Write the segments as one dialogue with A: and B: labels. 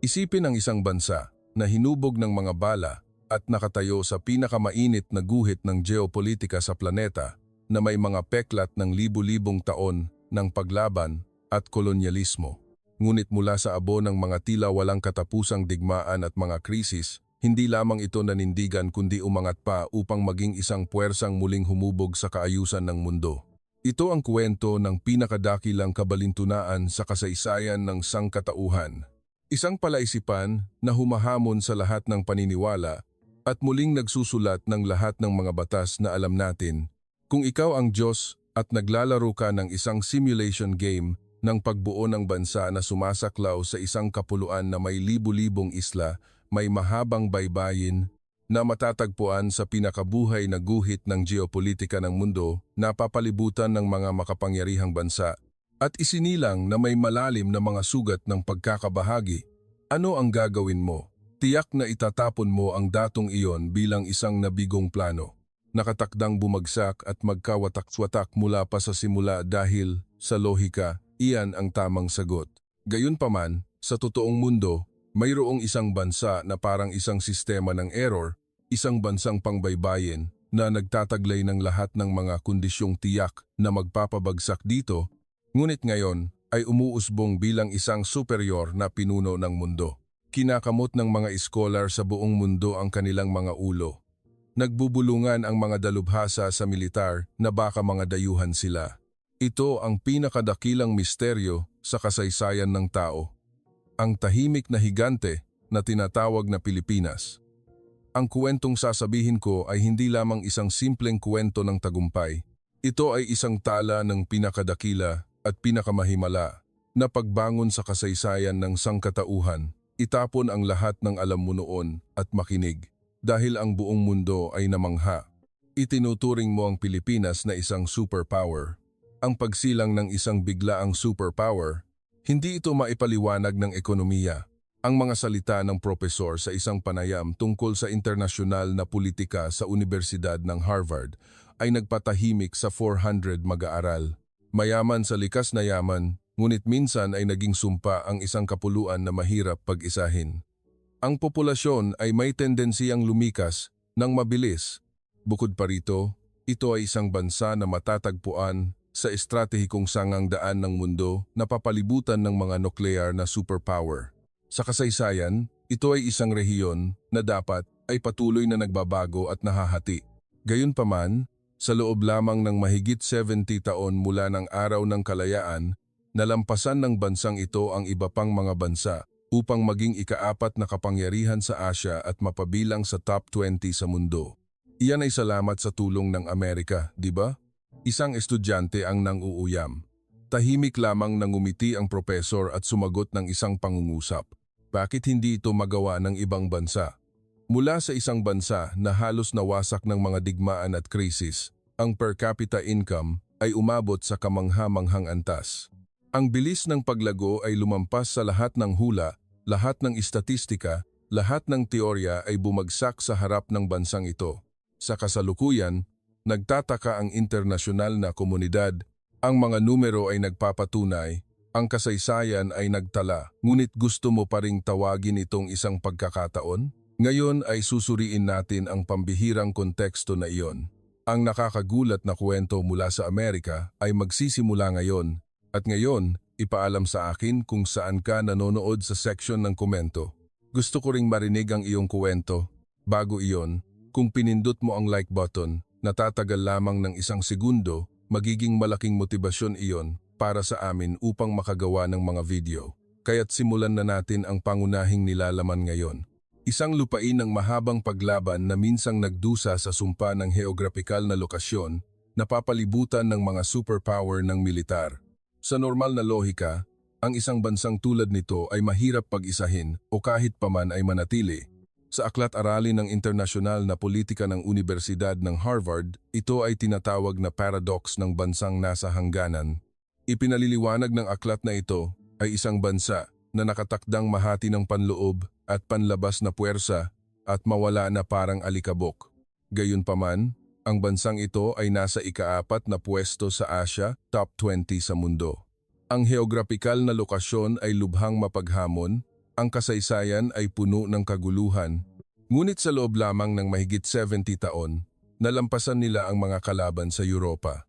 A: Isipin ang isang bansa na hinubog ng mga bala at nakatayo sa pinakamainit na guhit ng geopolitika sa planeta na may mga peklat ng libu-libong taon ng paglaban at kolonyalismo. Ngunit mula sa abo ng mga tila walang katapusang digmaan at mga krisis, hindi lamang ito nanindigan kundi umangat pa upang maging isang puwersang muling humubog sa kaayusan ng mundo. Ito ang kwento ng pinakadakilang kabalintunaan sa kasaysayan ng sangkatauhan. Isang palaisipan na humahamon sa lahat ng paniniwala at muling nagsusulat ng lahat ng mga batas na alam natin. Kung ikaw ang Diyos at naglalaro ka ng isang simulation game ng pagbuo ng bansa na sumasaklaw sa isang kapuluan na may libu-libong isla, may mahabang baybayin na matatagpuan sa pinakabuhay na guhit ng geopolitika ng mundo, napapalibutan ng mga makapangyarihang bansa, at isinilang na may malalim na mga sugat ng pagkakabahagi, ano ang gagawin mo? Tiyak na itatapon mo ang datong iyon bilang isang nabigong plano. Nakatakdang bumagsak at magkawatak-watak mula pa sa simula dahil, sa lohika, iyan ang tamang sagot. Gayunpaman, sa totoong mundo, mayroong isang bansa na parang isang sistema ng error, isang bansang pangbaybayin na nagtataglay ng lahat ng mga kondisyong tiyak na magpapabagsak dito, ngunit ngayon ay umuusbong bilang isang superior na pinuno ng mundo. Kinakamot ng mga iskolar sa buong mundo ang kanilang mga ulo. Nagbubulungan ang mga dalubhasa sa militar na baka mga dayuhan sila. Ito ang pinakadakilang misteryo sa kasaysayan ng tao. Ang tahimik na higante na tinatawag na Pilipinas. Ang kwentong sasabihin ko ay hindi lamang isang simpleng kwento ng tagumpay. Ito ay isang tala ng pinakadakila at pinakamahimala na pagbangon sa kasaysayan ng sangkatauhan. Itapon ang lahat ng alam mo noon at makinig dahil ang buong mundo ay namangha. Itinuturing mo ang Pilipinas na isang superpower. Ang pagsilang ng isang biglaang superpower, hindi ito maipaliwanag ng ekonomiya. Ang mga salita ng propesor sa isang panayam tungkol sa internasyonal na politika sa Universidad ng Harvard ay nagpatahimik sa 400 mag-aaral. Mayaman sa likas na yaman, ngunit minsan ay naging sumpa ang isang kapuluan na mahirap pag-isahin. Ang populasyon ay may tendensiyang lumikas ng mabilis. Bukod pa rito, ito ay isang bansa na matatagpuan sa estratehikong sangang daan ng mundo na papalibutan ng mga nuklear na superpower. Sa kasaysayan, ito ay isang rehiyon na dapat ay patuloy na nagbabago at nahahati. Gayunpaman, sa loob lamang ng mahigit 70 taon mula ng araw ng kalayaan, nalampasan ng bansang ito ang iba pang mga bansa upang maging ika-4 na kapangyarihan sa Asya at mapabilang sa top 20 sa mundo. Iyan ay salamat sa tulong ng Amerika, di ba? Isang estudyante ang nang-uuyam. Tahimik lamang nangumiti ang propesor at sumagot ng isang pangungusap. Bakit hindi ito magawa ng ibang bansa? Mula sa isang bansa na halos nawasak ng mga digmaan at krisis, ang per capita income ay umabot sa kamangha-manghang antas. Ang bilis ng paglago ay lumampas sa lahat ng hula, lahat ng istatistika, lahat ng teorya ay bumagsak sa harap ng bansang ito. Sa kasalukuyan, nagtataka ang internasyonal na komunidad, ang mga numero ay nagpapatunay, ang kasaysayan ay nagtala, ngunit gusto mo pa ring tawagin itong isang pagkakataon? Ngayon ay susuriin natin ang pambihirang konteksto na iyon. Ang nakakagulat na kwento mula sa Amerika ay magsisimula ngayon, at ngayon, ipaalam sa akin kung saan ka nanonood sa section ng komento. Gusto ko ring marinig ang iyong kwento. Bago iyon, kung pinindot mo ang like button, natatagal lamang ng 1 segundo, magiging malaking motibasyon iyon para sa amin upang makagawa ng mga video. Kaya't simulan na natin ang pangunahing nilalaman ngayon. Isang lupain ng mahabang paglaban na minsang nagdusa sa sumpa ng heograpikal na lokasyon, napapalibutan ng mga superpower ng militar. Sa normal na lohika, ang isang bansang tulad nito ay mahirap pag-isahin o kahit paman ay manatili. Sa aklat-aralin ng internasyonal na politika ng Universidad ng Harvard, ito ay tinatawag na paradox ng bansang nasa hangganan. Ipinaliliwanag ng aklat na ito ay isang bansa na nakatakdang mahati ng panloob at panlabas na puwersa at mawala na parang alikabok. Gayunpaman, ang bansang ito ay nasa ika-4 na pwesto sa Asya, top 20 sa mundo. Ang heograpikal na lokasyon ay lubhang mapaghamon, Ang kasaysayan ay puno ng kaguluhan, ngunit sa loob lamang ng mahigit 70 taon, nalampasan nila ang mga kalaban sa Europa.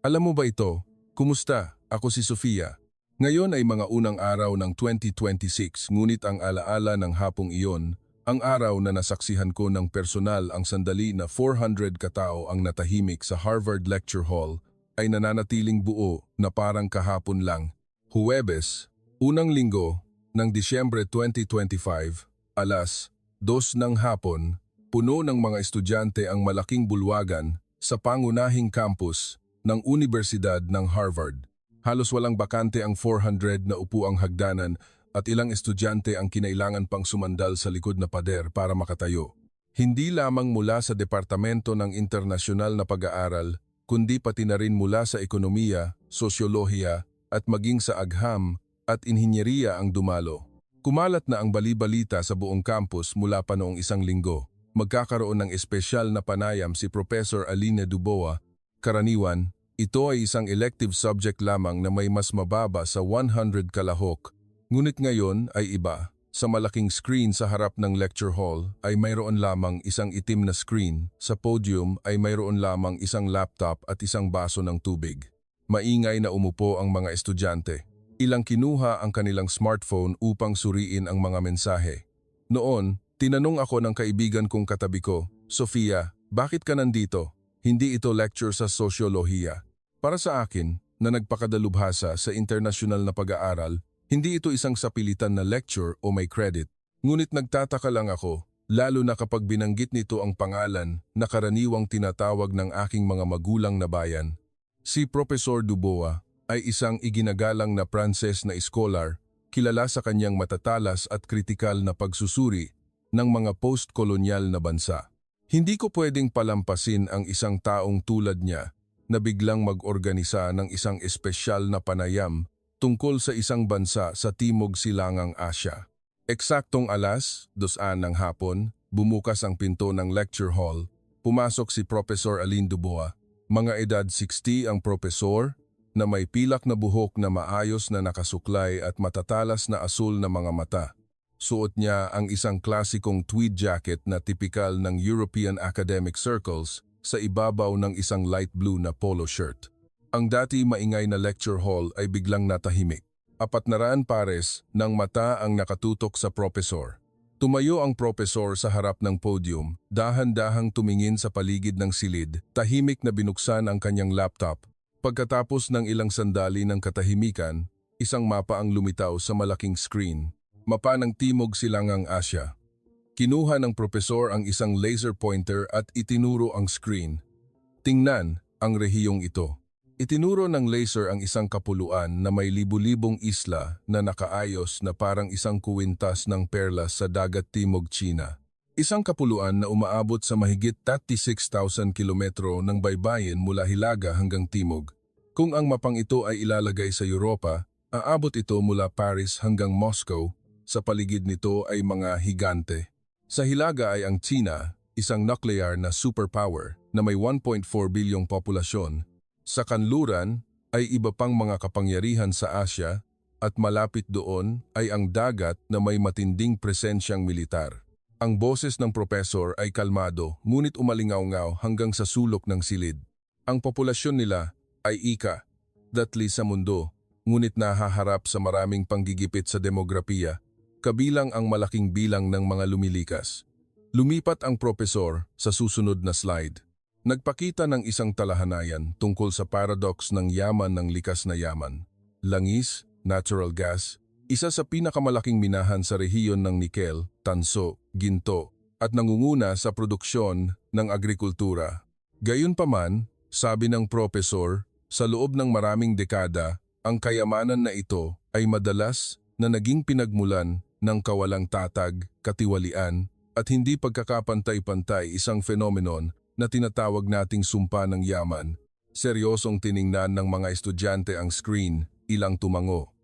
A: Alam mo ba ito? Kumusta? Ako si Sofia. Ngayon ay mga unang araw ng 2026, ngunit ang alaala ng hapong iyon, ang araw na nasaksihan ko ng personal ang sandali na 400 katao ang natahimik sa Harvard Lecture Hall, ay nananatiling buo na parang kahapon lang. Huwebes, unang linggo ng Disyembre 2025, alas 2 ng hapon, puno ng mga estudyante ang malaking bulwagan sa pangunahing campus ng Universidad ng Harvard. Halos walang bakante ang 400 na upuang hagdanan at ilang estudyante ang kinailangan pang sumandal sa likod na pader para makatayo. Hindi lamang mula sa Departamento ng Internasyonal na Pag-aaral, kundi pati na rin mula sa ekonomiya, sosyolohiya at maging sa agham at inhinyeriya ang dumalo. Kumalat na ang bali-balita sa buong campus mula pa noong isang linggo. Magkakaroon ng espesyal na panayam si Professor Aline Dubois. Karaniwan, ito ay isang elective subject lamang na may mas mababa sa 100 kalahok. Ngunit ngayon ay iba. Sa malaking screen sa harap ng lecture hall ay mayroon lamang isang itim na screen. Sa podium ay mayroon lamang isang laptop at isang baso ng tubig. Maingay na umupo ang mga estudyante. Ilang kinuha ang kanilang smartphone upang suriin ang mga mensahe. Noon, tinanong ako ng kaibigan kong katabi ko, Sofia, bakit ka nandito? Hindi ito lecture sa sosyolohiya. Para sa akin, na nagpakadalubhasa sa internasyonal na pag-aaral, hindi ito isang sapilitan na lecture o may credit. Ngunit nagtataka lang ako, lalo na kapag binanggit nito ang pangalan na karaniwang tinatawag ng aking mga magulang na bayan. Si Professor Dubois ay isang iginagalang na Pranses na scholar, kilala sa kanyang matatalas at kritikal na pagsusuri ng mga post-kolonyal na bansa. Hindi ko pwedeng palampasin ang isang taong tulad niya na biglang mag-organisa ng isang espesyal na panayam tungkol sa isang bansa sa Timog Silangang Asya. Eksaktong alas 2 ng hapon, bumukas ang pinto ng lecture hall, pumasok si Professor Aline Dubois. Mga edad 60 ang profesor na may pilak na buhok na maayos na nakasuklay at matatalas na asul na mga mata. Suot niya ang isang klasikong tweed jacket na tipikal ng European academic circles sa ibabaw ng isang light blue na polo shirt. Ang dati maingay na lecture hall ay biglang natahimik. 400 pares ng mata ang nakatutok sa profesor. Tumayo ang profesor sa harap ng podium, dahan-dahang tumingin sa paligid ng silid, tahimik na binuksan ang kanyang laptop. Pagkatapos ng ilang sandali ng katahimikan, isang mapa ang lumitaw sa malaking screen. Mapa ng Timog Silangang Asya. Kinuha ng propesor ang isang laser pointer at itinuro ang screen. Tingnan ang rehiyong ito. Itinuro ng laser ang isang kapuluan na may libu-libong isla na nakaayos na parang isang kuwintas ng perlas sa dagat Timog China. Isang kapuluan na umaabot sa mahigit 36,000 kilometro ng baybayin mula hilaga hanggang timog. Kung ang mapang ito ay ilalagay sa Europa, aabot ito mula Paris hanggang Moscow. Sa paligid nito ay mga higante. Sa hilaga ay ang China, isang nuclear na superpower na may 1.4 bilyong populasyon. Sa kanluran ay iba pang mga kapangyarihan sa Asya at malapit doon ay ang dagat na may matinding presensyang militar. Ang boses ng propesor ay kalmado ngunit umalingaw-ngaw hanggang sa sulok ng silid. Ang populasyon nila ay datli sa mundo, ngunit nahaharap sa maraming panggigipit sa demografiya, kabilang ang malaking bilang ng mga lumilikas. Lumipat ang propesor sa susunod na slide. Nagpakita ng isang talahanayan tungkol sa paradox ng yaman ng likas na yaman. Langis, natural gas, isa sa pinakamalaking minahan sa rehiyon ng nikel, tanso, ginto, at nangunguna sa produksyon ng agrikultura. Gayunpaman, sabi ng propesor, sa loob ng maraming dekada, ang kayamanan na ito ay madalas na naging pinagmulan ng kawalang tatag, katiwalian, at hindi pagkakapantay-pantay, isang fenomenon na tinatawag nating sumpa ng yaman. Seryosong tiningnan ng mga estudyante ang screen, ilang tumango.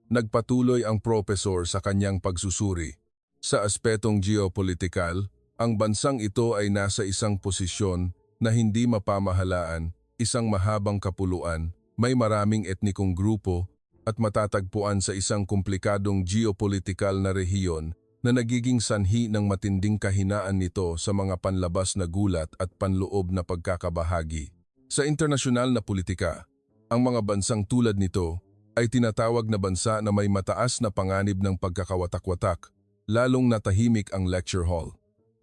A: Nagpatuloy ang propesor sa kanyang pagsusuri. Sa aspetong geopolitikal, ang bansang ito ay nasa isang posisyon na hindi mapamahalaan, isang mahabang kapuluan, may maraming etnikong grupo, at matatagpuan sa isang komplikadong geopolitikal na rehiyon na nagiging sanhi ng matinding kahinaan nito sa mga panlabas na gulat at panloob na pagkakabahagi. Sa internasyonal na politika, ang mga bansang tulad nito ay tinatawag na bansa na may mataas na panganib ng pagkakawatak-watak, lalong natahimik ang lecture hall.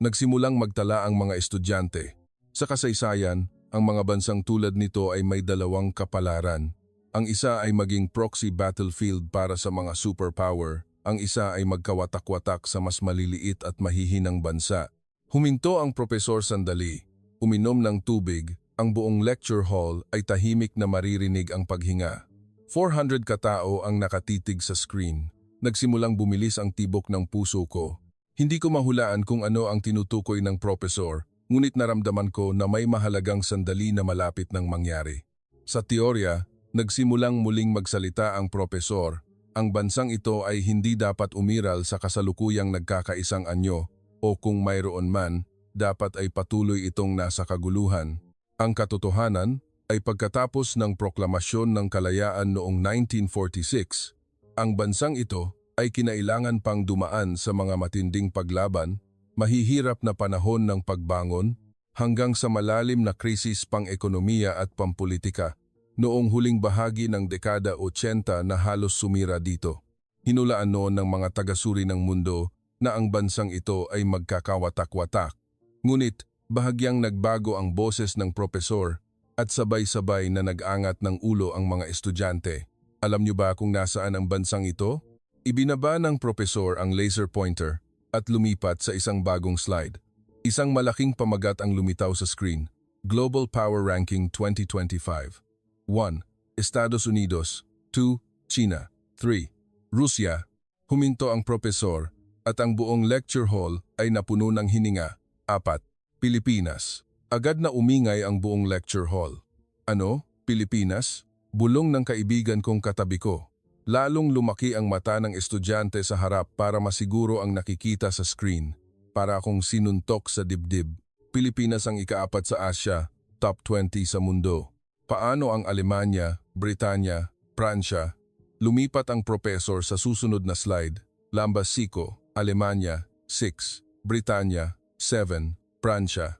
A: Nagsimulang magtala ang mga estudyante. Sa kasaysayan, ang mga bansang tulad nito ay may dalawang kapalaran. Ang isa ay maging proxy battlefield para sa mga superpower, ang isa ay magkawatak-watak sa mas maliliit at mahihinang bansa. Huminto ang propesor sandali, uminom ng tubig, ang buong lecture hall ay tahimik na maririnig ang paghinga. 400 katao ang nakatitig sa screen. Nagsimulang bumilis ang tibok ng puso ko. Hindi ko mahulaan kung ano ang tinutukoy ng propesor, ngunit naramdaman ko na may mahalagang sandali na malapit ng mangyari. Sa teorya, nagsimulang muling magsalita ang propesor. Ang bansang ito ay hindi dapat umiral sa kasalukuyang nagkakaisang anyo o kung mayroon man, dapat ay patuloy itong nasa kaguluhan. Ang katotohanan ay pagkatapos ng proklamasyon ng kalayaan noong 1946, ang bansang ito ay kinailangan pang dumaan sa mga matinding paglaban, mahihirap na panahon ng pagbangon, hanggang sa malalim na krisis pang-ekonomiya at pampolitika. Noong huling bahagi ng dekada 80 na halos sumira dito. Hinulaan noon ng mga tagasuri ng mundo na ang bansang ito ay magkakawatak-watak. Ngunit bahagyang nagbago ang boses ng propesor at sabay-sabay na nag-angat ng ulo ang mga estudyante. Alam niyo ba kung nasaan ang bansang ito? Ibinaba ng propesor ang laser pointer at lumipat sa isang bagong slide. Isang malaking pamagat ang lumitaw sa screen. Global Power Ranking 2025. 1. Estados Unidos. 2. China. 3. Rusya. Huminto ang propesor at ang buong lecture hall ay napuno ng hininga. 4. Pilipinas. Agad na umingay ang buong lecture hall. Ano? Pilipinas? Bulong ng kaibigan kong katabi ko. Lalong lumaki ang mata ng estudyante sa harap para masiguro ang nakikita sa screen. Para akong sinuntok sa dibdib. Pilipinas ang ika-4 sa Asya, top 20 sa mundo. Paano ang Alemanya, Britanya, Pransya? Lumipat ang propesor sa susunod na slide. Lambas 5, Alemanya, 6, Britanya, 7, Pransya.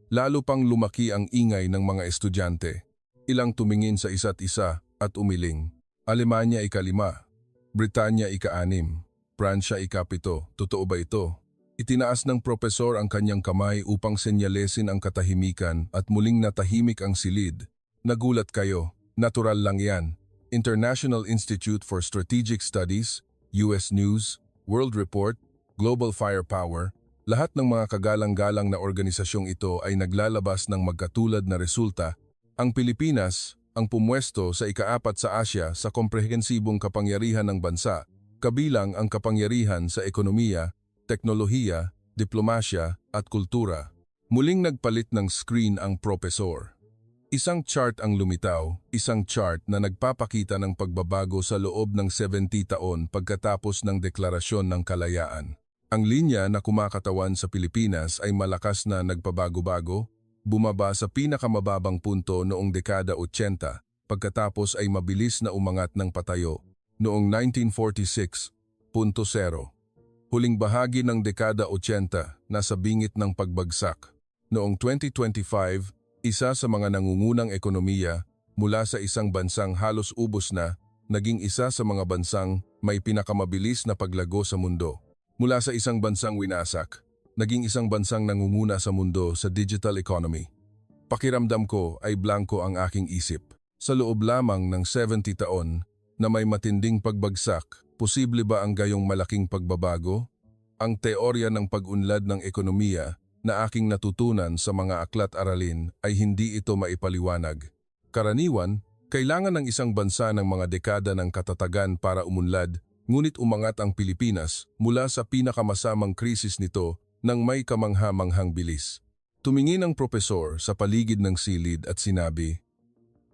A: Lalo pang lumaki ang ingay ng mga estudyante. Ilang tumingin sa isa't isa at umiling. Alemanya ika-5, Britanya ika-6, Pransya ika-7. Totoo ba ito? Itinaas ng propesor ang kanyang kamay upang senyalesin ang katahimikan at muling natahimik ang silid. Nagulat kayo, natural lang yan. International Institute for Strategic Studies, US News, World Report, Global Firepower, lahat ng mga kagalang-galang na organisasyong ito ay naglalabas ng magkatulad na resulta. Ang Pilipinas, ang pumwesto sa ika-4 sa Asya sa komprehensibong kapangyarihan ng bansa, kabilang ang kapangyarihan sa ekonomiya, teknolohiya, diplomasya at kultura. Muling nagpalit ng screen ang propesor. Isang chart ang lumitaw, isang chart na nagpapakita ng pagbabago sa loob ng 70 taon pagkatapos ng deklarasyon ng kalayaan. Ang linya na kumakatawan sa Pilipinas ay malakas na nagpabago-bago, bumaba sa pinakamababang punto noong dekada 80, pagkatapos ay mabilis na umangat ng patayo noong 1946.0. Huling bahagi ng dekada 80, nasa bingit ng pagbagsak. Noong 2025, isa sa mga nangungunang ekonomiya mula sa isang bansang halos ubos na, naging isa sa mga bansang may pinakamabilis na paglago sa mundo. Mula sa isang bansang winasak, naging isang bansang nangunguna sa mundo sa digital economy. Pakiramdam ko ay blanko ang aking isip. Sa loob lamang ng 70 taon na may matinding pagbagsak, posible ba ang gayong malaking pagbabago? Ang teorya ng pag-unlad ng ekonomiya na aking natutunan sa mga aklat-aralin ay hindi ito maipaliwanag. Karaniwan, kailangan ng isang bansa ng mga dekada ng katatagan para umunlad, ngunit umangat ang Pilipinas mula sa pinakamasamang krisis nito nang may kamangha-manghang bilis. Tumingin ang propesor sa paligid ng silid at sinabi,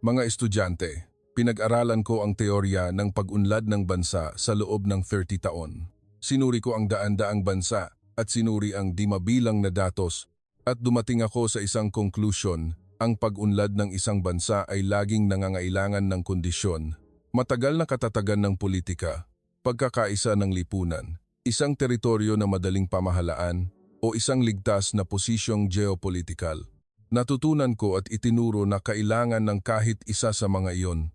A: "Mga estudyante, pinag-aralan ko ang teorya ng pag-unlad ng bansa sa loob ng 30 taon. Sinuri ko ang daan-daang bansa at sinuri ang di mabilang na datos at dumating ako sa isang conclusion, ang pag-unlad ng isang bansa ay laging nangangailangan ng kondisyon. Matagal na katatagan ng politika, pagkakaisa ng lipunan, isang teritoryo na madaling pamahalaan o isang ligtas na posisyong geopolitikal. Natutunan ko at itinuro na kailangan ng kahit isa sa mga iyon.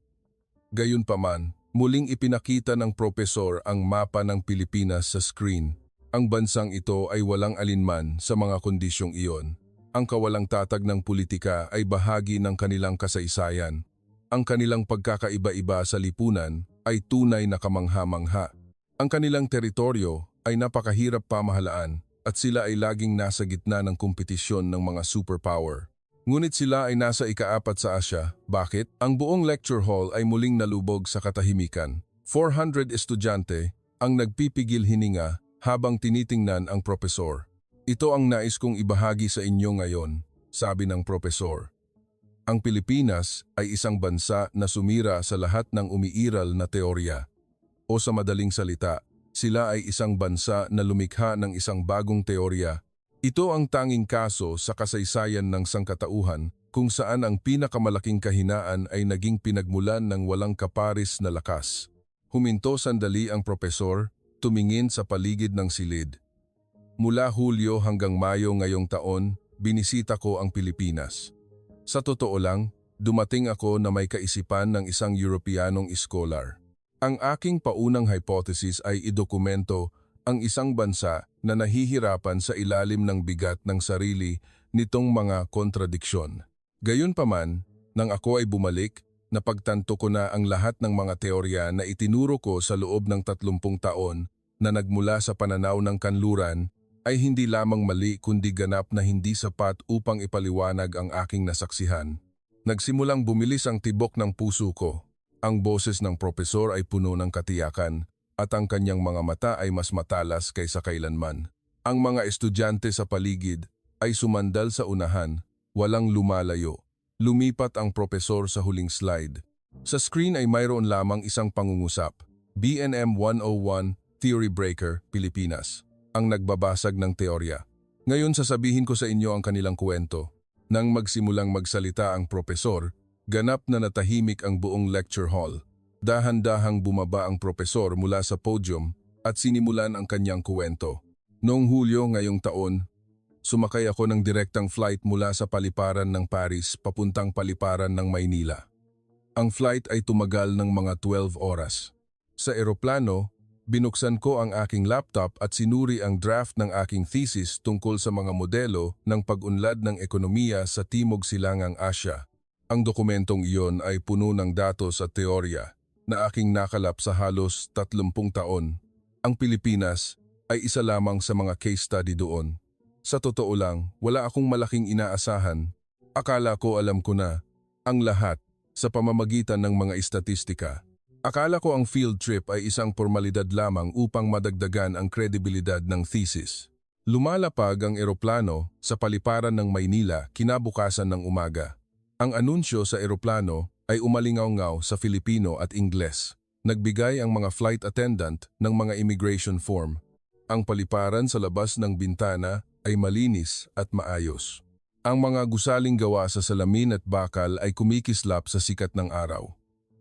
A: Gayunpaman, muling ipinakita ng propesor ang mapa ng Pilipinas sa screen. Ang bansang ito ay walang alinman sa mga kondisyong iyon. Ang kawalang tatag ng politika ay bahagi ng kanilang kasaysayan. Ang kanilang pagkakaiba-iba sa lipunan ay tunay na kamangha-mangha. Ang kanilang teritoryo ay napakahirap pamahalaan at sila ay laging nasa gitna ng kompetisyon ng mga superpower. Ngunit sila ay nasa ika-4 sa Asya. Bakit? Ang buong lecture hall ay muling nalubog sa katahimikan. 400 estudyante ang nagpipigil hininga habang tinitingnan ang propesor. Ito ang nais kong ibahagi sa inyo ngayon, sabi ng propesor. Ang Pilipinas ay isang bansa na sumira sa lahat ng umiiral na teorya. O sa madaling salita, sila ay isang bansa na lumikha ng isang bagong teorya. Ito ang tanging kaso sa kasaysayan ng sangkatauhan kung saan ang pinakamalaking kahinaan ay naging pinagmulan ng walang kaparis na lakas. Huminto sandali ang propesor, tumingin sa paligid ng silid. Mula Hulyo hanggang Mayo ngayong taon, binisita ko ang Pilipinas. Sa totoo lang, dumating ako na may kaisipan ng isang Europeanong scholar. Ang aking paunang hypothesis ay idokumento ang isang bansa na nahihirapan sa ilalim ng bigat ng sarili nitong mga kontradiksyon. Gayunpaman, nang ako ay bumalik, napagtanto ko na ang lahat ng mga teorya na itinuro ko sa loob ng 30 taon na nagmula sa pananaw ng kanluran ay hindi lamang mali kundi ganap na hindi sapat upang ipaliwanag ang aking nasaksihan. Nagsimulang bumilis ang tibok ng puso ko. Ang boses ng propesor ay puno ng katiyakan at ang kanyang mga mata ay mas matalas kaysa kailanman. Ang mga estudyante sa paligid ay sumandal sa unahan, walang lumalayo. Lumipat ang propesor sa huling slide. Sa screen ay mayroon lamang isang pangungusap, BNM 101 Theory Breaker, Pilipinas, ang nagbabasag ng teorya. Ngayon sasabihin ko sa inyo ang kanilang kwento. Nang magsimulang magsalita ang propesor, ganap na natahimik ang buong lecture hall. Dahan-dahang bumaba ang propesor mula sa podium at sinimulan ang kanyang kuwento. Noong Hulyo ngayong taon, sumakay ako ng direktang flight mula sa paliparan ng Paris papuntang paliparan ng Maynila. Ang flight ay tumagal ng mga 12 oras. Sa eroplano, binuksan ko ang aking laptop at sinuri ang draft ng aking thesis tungkol sa mga modelo ng pag-unlad ng ekonomiya sa Timog Silangang Asya. Ang dokumentong iyon ay puno ng datos at teorya na aking nakalap sa halos 30 taon. Ang Pilipinas ay isa lamang sa mga case study doon. Sa totoo lang, wala akong malaking inaasahan. Akala ko alam ko na ang lahat sa pamamagitan ng mga istatistika. Akala ko ang field trip ay isang formalidad lamang upang madagdagan ang kredibilidad ng thesis. Lumalapag ang eroplano sa paliparan ng Maynila kinabukasan ng umaga. Ang anunsyo sa eroplano ay umalingaw-ngaw sa Filipino at Ingles. Nagbigay ang mga flight attendant ng mga immigration form. Ang paliparan sa labas ng bintana ay malinis at maayos. Ang mga gusaling gawa sa salamin at bakal ay kumikislap sa sikat ng araw.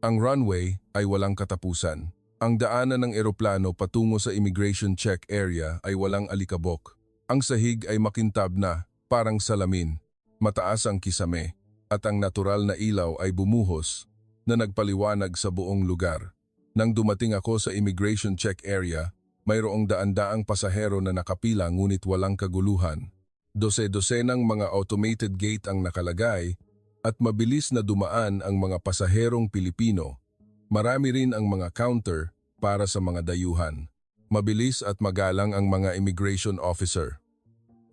A: Ang runway ay walang katapusan. Ang daanan ng eroplano patungo sa immigration check area ay walang alikabok. Ang sahig ay makintab na, parang salamin. Mataas ang kisame. At ang natural na ilaw ay bumuhos na nagpaliwanag sa buong lugar. Nang dumating ako sa immigration check area, mayroong daan-daang pasahero na nakapila ngunit walang kaguluhan. Dose-dosenang mga automated gate ang nakalagay at mabilis na dumaan ang mga pasaherong Pilipino. Marami rin ang mga counter para sa mga dayuhan. Mabilis at magalang ang mga immigration officer.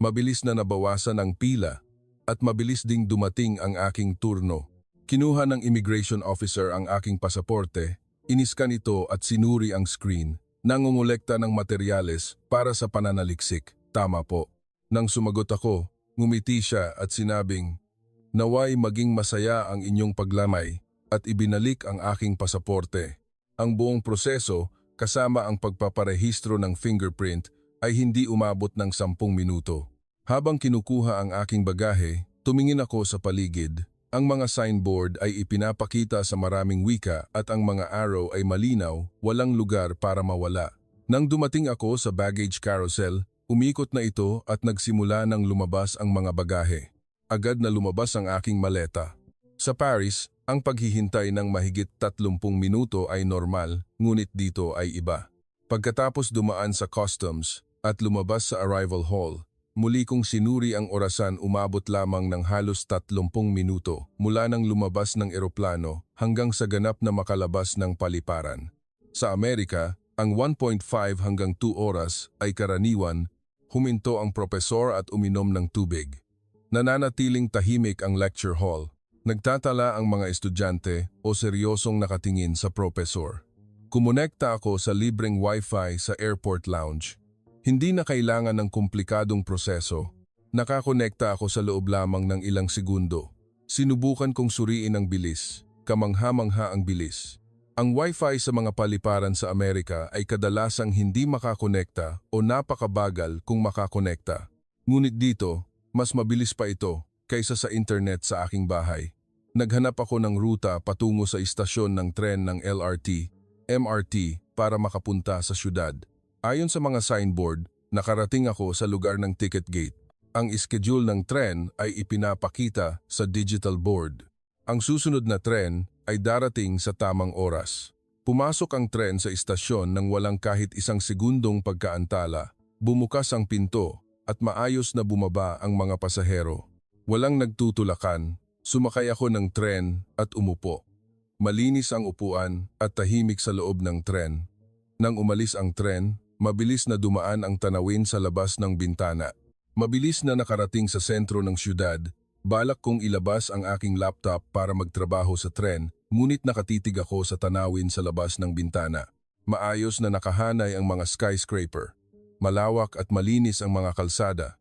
A: Mabilis na nabawasan ang pila at mabilis ding dumating ang aking turno. Kinuha ng immigration officer ang aking pasaporte, iniskan ito at sinuri ang screen. Nangungulekta ng materyales para sa pananaliksik. Tama po. Nang sumagot ako, ngumiti siya at sinabing, "Naway maging masaya ang inyong paglamay," at ibinalik ang aking pasaporte. Ang buong proseso, kasama ang pagpaparehistro ng fingerprint, ay hindi umabot ng 10 minuto. Habang kinukuha ang aking bagahe, tumingin ako sa paligid. Ang mga signboard ay ipinapakita sa maraming wika at ang mga arrow ay malinaw, walang lugar para mawala. Nang dumating ako sa baggage carousel, umikot na ito at nagsimula ng lumabas ang mga bagahe. Agad na lumabas ang aking maleta. Sa Paris, ang paghihintay ng mahigit 30 minuto ay normal, ngunit dito ay iba. Pagkatapos dumaan sa customs at lumabas sa arrival hall, muli kong sinuri ang orasan, umabot lamang ng halos 30 minuto mula nang lumabas ng eroplano hanggang sa ganap na makalabas ng paliparan. Sa Amerika, ang 1.5 hanggang 2 oras ay karaniwan. Huminto ang propesor at uminom ng tubig. Nananatiling tahimik ang lecture hall. Nagtatala ang mga estudyante o seryosong nakatingin sa propesor. Kumonekta ako sa libreng wifi sa airport lounge. Hindi na kailangan ng komplikadong proseso. Nakakonekta ako sa loob lamang ng ilang segundo. Sinubukan kong suriin ang bilis. Kamangha-mangha ang bilis. Ang wifi sa mga paliparan sa Amerika ay kadalasang hindi makakonekta o napakabagal kung makakonekta. Ngunit dito, mas mabilis pa ito kaysa sa internet sa aking bahay. Naghanap ako ng ruta patungo sa istasyon ng tren ng LRT, MRT para makapunta sa syudad. Ayon sa mga signboard, nakarating ako sa lugar ng ticket gate. Ang schedule ng tren ay ipinapakita sa digital board. Ang susunod na tren ay darating sa tamang oras. Pumasok ang tren sa istasyon nang walang kahit isang segundong pagkaantala. Bumukas ang pinto at maayos na bumaba ang mga pasahero. Walang nagtutulakan, sumakay ako ng tren at umupo. Malinis ang upuan at tahimik sa loob ng tren. Nang umalis ang tren, mabilis na dumaan ang tanawin sa labas ng bintana. Mabilis na nakarating sa sentro ng syudad. Balak kong ilabas ang aking laptop para magtrabaho sa tren, ngunit nakatitig ako sa tanawin sa labas ng bintana. Maayos na nakahanay ang mga skyscraper. Malawak at malinis ang mga kalsada.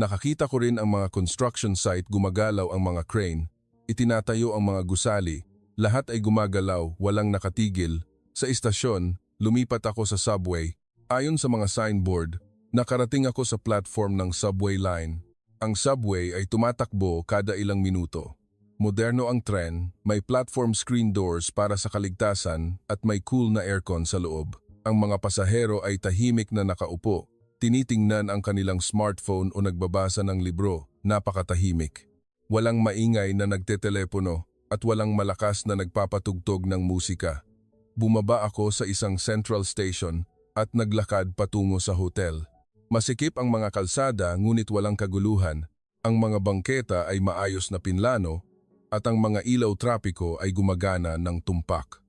A: Nakakita ko rin ang mga construction site, gumagalaw ang mga crane. Itinatayo ang mga gusali. Lahat ay gumagalaw, walang nakatigil. Sa istasyon, lumipat ako sa subway. Ayon sa mga signboard, nakarating ako sa platform ng subway line. Ang subway ay tumatakbo kada ilang minuto. Moderno ang tren, may platform screen doors para sa kaligtasan at may cool na aircon sa loob. Ang mga pasahero ay tahimik na nakaupo, tinitingnan ang kanilang smartphone o nagbabasa ng libro, napakatahimik. Walang maingay na nagtetelepono at walang malakas na nagpapatugtog ng musika. Bumaba ako sa isang central station at naglakad patungo sa hotel. Masikip ang mga kalsada ngunit walang kaguluhan. Ang mga bangketa ay maayos na pinlano at ang mga ilaw trapiko ay gumagana ng tumpak.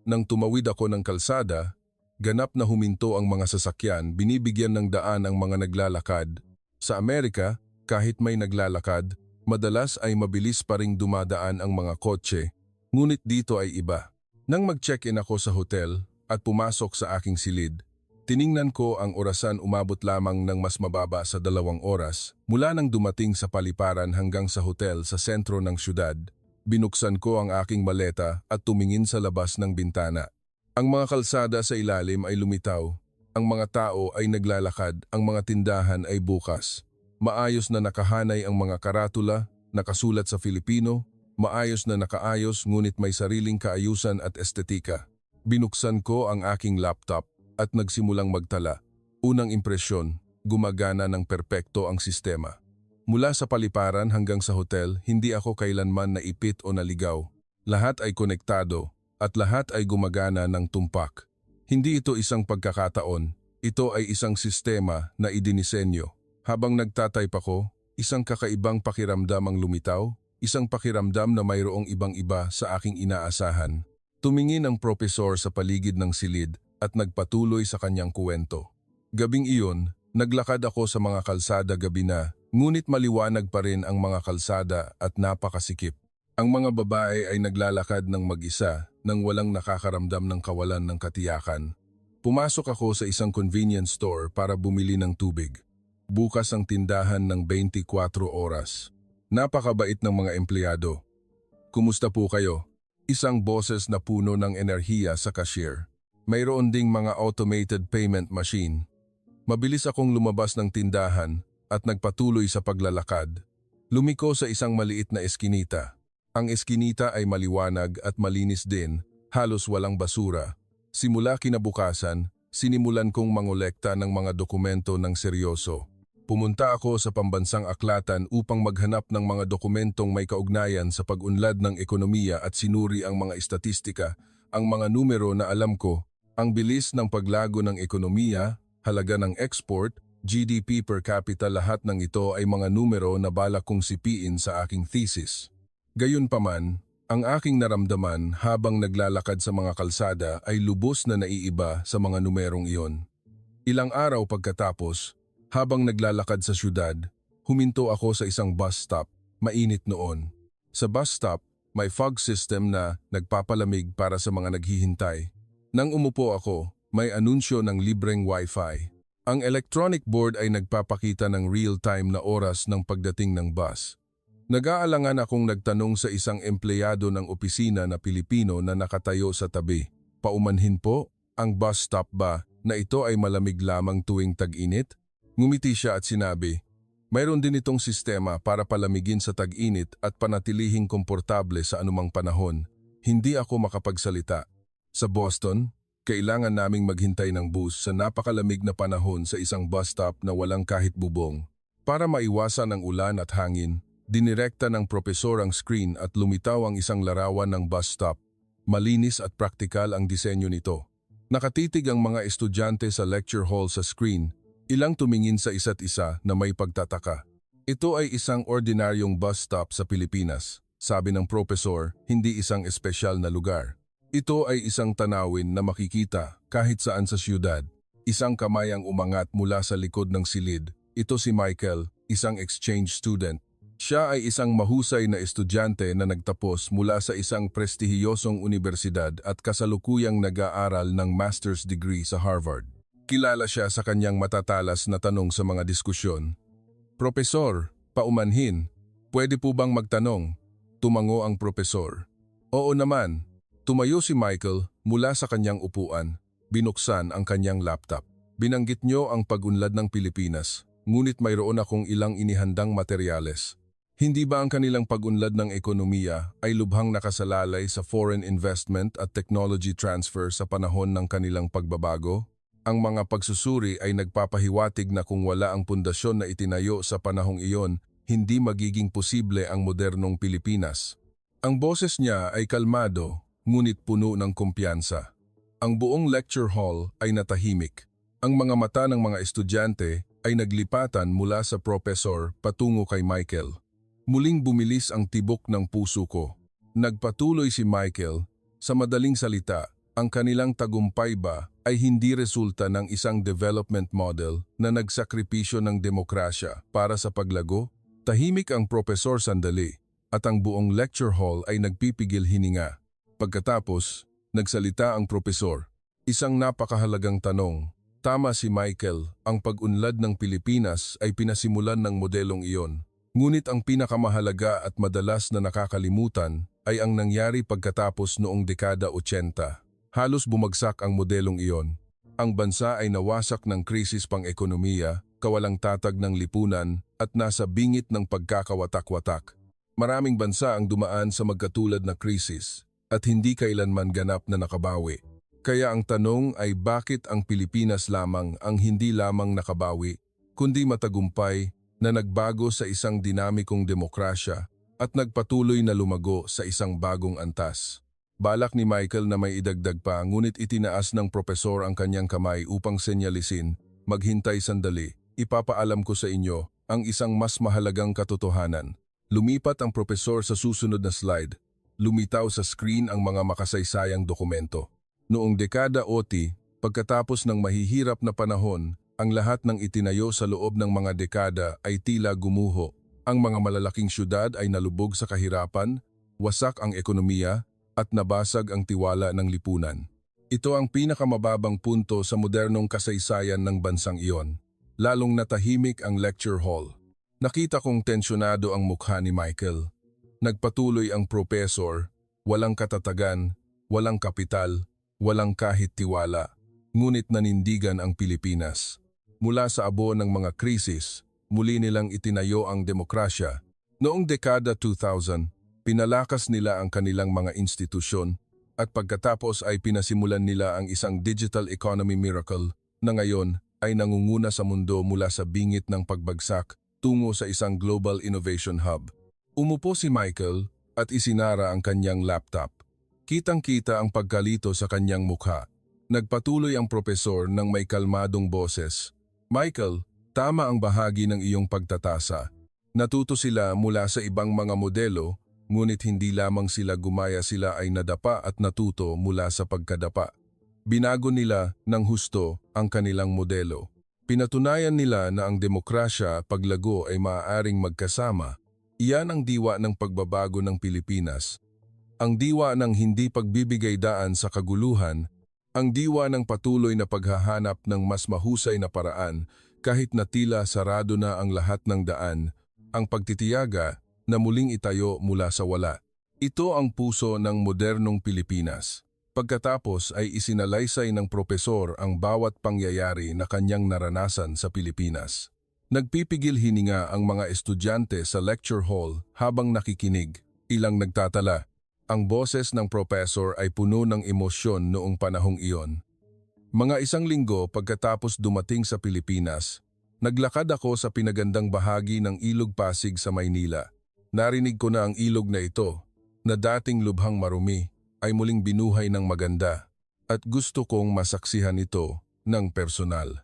A: Nang tumawid ako ng kalsada, ganap na huminto ang mga sasakyan, binibigyan ng daan ang mga naglalakad. Sa Amerika, kahit may naglalakad, madalas ay mabilis pa ring dumadaan ang mga kotse, ngunit dito ay iba. Nang mag-check-in ako sa hotel at pumasok sa aking silid, tiningnan ko ang orasan, umabot lamang ng mas mababa sa 2 oras mula nang dumating sa paliparan hanggang sa hotel sa sentro ng syudad. Binuksan ko ang aking maleta at tumingin sa labas ng bintana. Ang mga kalsada sa ilalim ay lumitaw. Ang mga tao ay naglalakad, ang mga tindahan ay bukas. Maayos na nakahanay ang mga karatula, nakasulat sa Filipino, maayos na nakaayos ngunit may sariling kaayusan at estetika. Binuksan ko ang aking laptop at nagsimulang magtala. Unang impresyon, gumagana ng perpekto ang sistema. Mula sa paliparan hanggang sa hotel, hindi ako kailanman naipit o naligaw. Lahat ay konektado at lahat ay gumagana ng tumpak. Hindi ito isang pagkakataon, ito ay isang sistema na idinisenyo. Habang nagtatype ako, isang kakaibang pakiramdam ang lumitaw, isang pakiramdam na mayroong ibang-iba sa aking inaasahan. Tumingin ang propesor sa paligid ng silid at nagpatuloy sa kanyang kuwento. Gabing iyon, naglakad ako sa mga kalsada gabi na, ngunit maliwanag pa rin ang mga kalsada at napakasikip. Ang mga babae ay naglalakad ng mag-isa nang walang nakakaramdam ng kawalan ng katiyakan. Pumasok ako sa isang convenience store para bumili ng tubig. Bukas ang tindahan ng 24 oras. Napakabait ng mga empleyado. Kumusta po kayo? Isang boses na puno ng enerhiya sa cashier. Mayroon ding mga automated payment machine. Mabilis akong lumabas ng tindahan at nagpatuloy sa paglalakad. Lumiko sa isang maliit na eskinita. Ang eskinita ay maliwanag at malinis din, halos walang basura. Simula kinabukasan, sinimulan kong mangolekta ng mga dokumento ng seryoso. Pumunta ako sa pambansang aklatan upang maghanap ng mga dokumentong may kaugnayan sa pag-unlad ng ekonomiya at sinuri ang mga estatistika, ang mga numero na alam ko, ang bilis ng paglago ng ekonomiya, halaga ng export, GDP per capita, lahat ng ito ay mga numero na balak kong sipiin sa aking thesis. Gayunpaman, ang aking naramdaman habang naglalakad sa mga kalsada ay lubos na naiiba sa mga numerong iyon. Ilang araw pagkatapos, habang naglalakad sa syudad, huminto ako sa isang bus stop, mainit noon. Sa bus stop, may fog system na nagpapalamig para sa mga naghihintay. Nang umupo ako, may anunsyo ng libreng Wi-Fi. Ang electronic board ay nagpapakita ng real-time na oras ng pagdating ng bus. Nag-aalangan akong nagtanong sa isang empleyado ng opisina na Pilipino na nakatayo sa tabi. Paumanhin po, ang bus stop ba na ito ay malamig lamang tuwing tag-init? Ngumiti siya at sinabi, mayroon din itong sistema para palamigin sa tag-init at panatilihing komportable sa anumang panahon. Hindi ako makapagsalita. Sa Boston, kailangan naming maghintay ng bus sa napakalamig na panahon sa isang bus stop na walang kahit bubong. Para maiwasan ang ulan at hangin, dinirekta ng propesor ang screen at lumitaw ang isang larawan ng bus stop. Malinis at praktikal ang disenyo nito. Nakatitig ang mga estudyante sa lecture hall sa screen, ilang tumingin sa isa't isa na may pagtataka. Ito ay isang ordinaryong bus stop sa Pilipinas, sabi ng propesor, hindi isang espesyal na lugar. Ito ay isang tanawin na makikita kahit saan sa siyudad. Isang kamay ang umangat mula sa likod ng silid. Ito si Michael, isang exchange student. Siya ay isang mahusay na estudyante na nagtapos mula sa isang prestihiyosong unibersidad at kasalukuyang nag-aaral ng master's degree sa Harvard. Kilala siya sa kanyang matatalas na tanong sa mga diskusyon. Propesor, paumanhin, pwede po bang magtanong? Tumango ang propesor. Oo naman. Tumayo si Michael mula sa kanyang upuan. Binuksan ang kanyang laptop. Binanggit niyo ang pag-unlad ng Pilipinas, ngunit mayroon akong ilang inihandang materyales. Hindi ba ang kanilang pag-unlad ng ekonomiya ay lubhang nakasalalay sa foreign investment at technology transfer sa panahon ng kanilang pagbabago? Ang mga pagsusuri ay nagpapahiwatig na kung wala ang pundasyon na itinayo sa panahong iyon, hindi magiging posible ang modernong Pilipinas. Ang boses niya ay kalmado, ngunit puno ng kumpiyansa. Ang buong lecture hall ay natahimik. Ang mga mata ng mga estudyante ay naglipatan mula sa propesor patungo kay Michael. Muling bumilis ang tibok ng puso ko. Nagpatuloy si Michael, sa madaling salita, ang kanilang tagumpay ba ay hindi resulta ng isang development model na nagsakripisyo ng demokrasya para sa paglago? Tahimik ang propesor sandali at ang buong lecture hall ay nagpipigil hininga. Pagkatapos, nagsalita ang propesor. Isang napakahalagang tanong. Tama si Michael, ang pag-unlad ng Pilipinas ay pinasimulan ng modelong iyon. Ngunit ang pinakamahalaga at madalas na nakakalimutan ay ang nangyari pagkatapos noong dekada 80. Halos bumagsak ang modelong iyon. Ang bansa ay nawasak ng krisis pang-ekonomiya, kawalang tatag ng lipunan at nasa bingit ng pagkakawatak-watak. Maraming bansa ang dumaan sa magkatulad na krisis at hindi kailanman ganap na nakabawi. Kaya ang tanong ay bakit ang Pilipinas lamang ang hindi lamang nakabawi, kundi matagumpay na nagbago sa isang dinamikong demokrasya at nagpatuloy na lumago sa isang bagong antas. Balak ni Michael na may idagdag pa, ngunit itinaas ng propesor ang kanyang kamay upang senyalisin, maghintay sandali, ipapaalam ko sa inyo ang isang mas mahalagang katotohanan. Lumipat ang propesor sa susunod na slide. Lumitaw sa screen ang mga makasaysayang dokumento. Noong dekada 80, pagkatapos ng mahihirap na panahon, ang lahat ng itinayo sa loob ng mga dekada ay tila gumuho. Ang mga malalaking syudad ay nalubog sa kahirapan, wasak ang ekonomiya, at nabasag ang tiwala ng lipunan. Ito ang pinakamababang punto sa modernong kasaysayan ng bansang iyon. Lalong natahimik ang lecture hall. Nakita kong tensyonado ang mukha ni Michael. Nagpatuloy ang propesor, walang katatagan, walang kapital, walang kahit tiwala. Ngunit nanindigan ang Pilipinas. Mula sa abo ng mga krisis, muli nilang itinayo ang demokrasya. Noong dekada 2000, Pinalakas nila ang kanilang mga institusyon at pagkatapos ay pinasimulan nila ang isang digital economy miracle na ngayon ay nangunguna sa mundo mula sa bingit ng pagbagsak tungo sa isang global innovation hub. Umupo si Michael at isinara ang kanyang laptop. Kitang-kita ang pagkalito sa kanyang mukha. Nagpatuloy ang propesor ng may kalmadong boses. Michael, tama ang bahagi ng iyong pagtatasa. Natuto sila mula sa ibang mga modelo, ngunit hindi lamang sila gumaya, sila ay nadapa at natuto mula sa pagkadapa. Binago nila ng husto ang kanilang modelo. Pinatunayan nila na ang demokrasya paglago ay maaaring magkasama. Iyan ang diwa ng pagbabago ng Pilipinas. Ang diwa ng hindi pagbibigay daan sa kaguluhan, ang diwa ng patuloy na paghahanap ng mas mahusay na paraan kahit na tila sarado na ang lahat ng daan, ang pagtitiyaga na muling itayo mula sa wala. Ito ang puso ng modernong Pilipinas. Pagkatapos ay isinalaysay ng propesor ang bawat pangyayari na kanyang naranasan sa Pilipinas. Nagpipigil hininga ang mga estudyante sa lecture hall habang nakikinig. Ilang nagtatala. Ang boses ng propesor ay puno ng emosyon noong panahong iyon. Mga isang linggo pagkatapos dumating sa Pilipinas, naglakad ako sa pinagandang bahagi ng Ilog Pasig sa Maynila. Narinig ko na ang ilog na ito, na dating lubhang marumi, ay muling binuhay ng maganda at gusto kong masaksihan ito ng personal.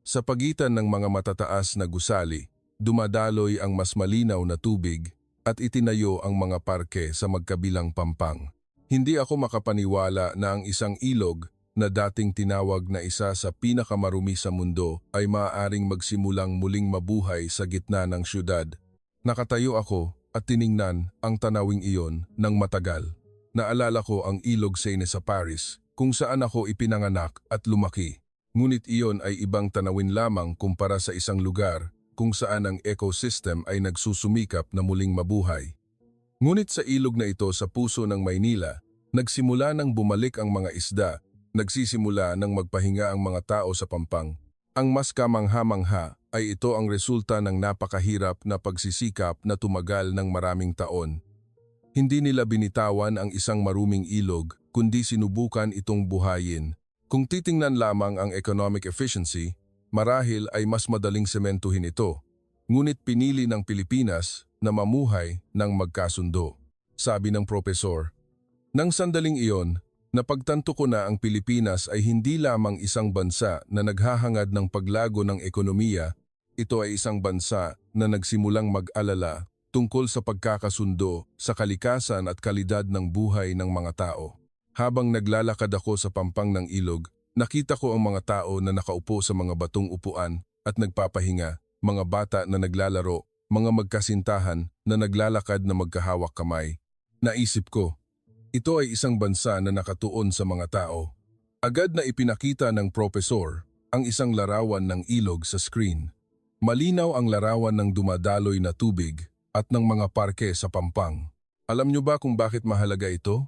A: Sa pagitan ng mga matataas na gusali, dumadaloy ang mas malinaw na tubig at itinayo ang mga parke sa magkabilang pampang. Hindi ako makapaniwala na ang isang ilog na dating tinawag na isa sa pinakamarumi sa mundo ay maaaring magsimulang muling mabuhay sa gitna ng syudad. Nakatayo ako at tiningnan ang tanawing iyon ng matagal. Naalala ko ang ilog Seine sa Paris, kung saan ako ipinanganak at lumaki. Ngunit iyon ay ibang tanawin lamang kumpara sa isang lugar kung saan ang ecosystem ay nagsusumikap na muling mabuhay. Ngunit sa ilog na ito sa puso ng Maynila, nagsimula nang bumalik ang mga isda, nagsisimula nang magpahinga ang mga tao sa pampang. Ang mas kamangha-mangha ay ito ang resulta ng napakahirap na pagsisikap na tumagal ng maraming taon. Hindi nila binitawan ang isang maruming ilog, kundi sinubukan itong buhayin. Kung titingnan lamang ang economic efficiency, marahil ay mas madaling sementuhin ito. Ngunit pinili ng Pilipinas na mamuhay ng magkasundo, sabi ng propesor. Nang sandaling iyon, napagtanto ko na ang Pilipinas ay hindi lamang isang bansa na naghahangad ng paglago ng ekonomiya, ito ay isang bansa na nagsimulang mag-alala tungkol sa pagkakasundo sa kalikasan at kalidad ng buhay ng mga tao. Habang naglalakad ako sa pampang ng ilog, nakita ko ang mga tao na nakaupo sa mga batong upuan at nagpapahinga, mga bata na naglalaro, mga magkasintahan na naglalakad na magkahawak kamay. Naisip ko, ito ay isang bansa na nakatuon sa mga tao. Agad na ipinakita ng propesor ang isang larawan ng ilog sa screen. Malinaw ang larawan ng dumadaloy na tubig at ng mga parke sa pampang. Alam niyo ba kung bakit mahalaga ito?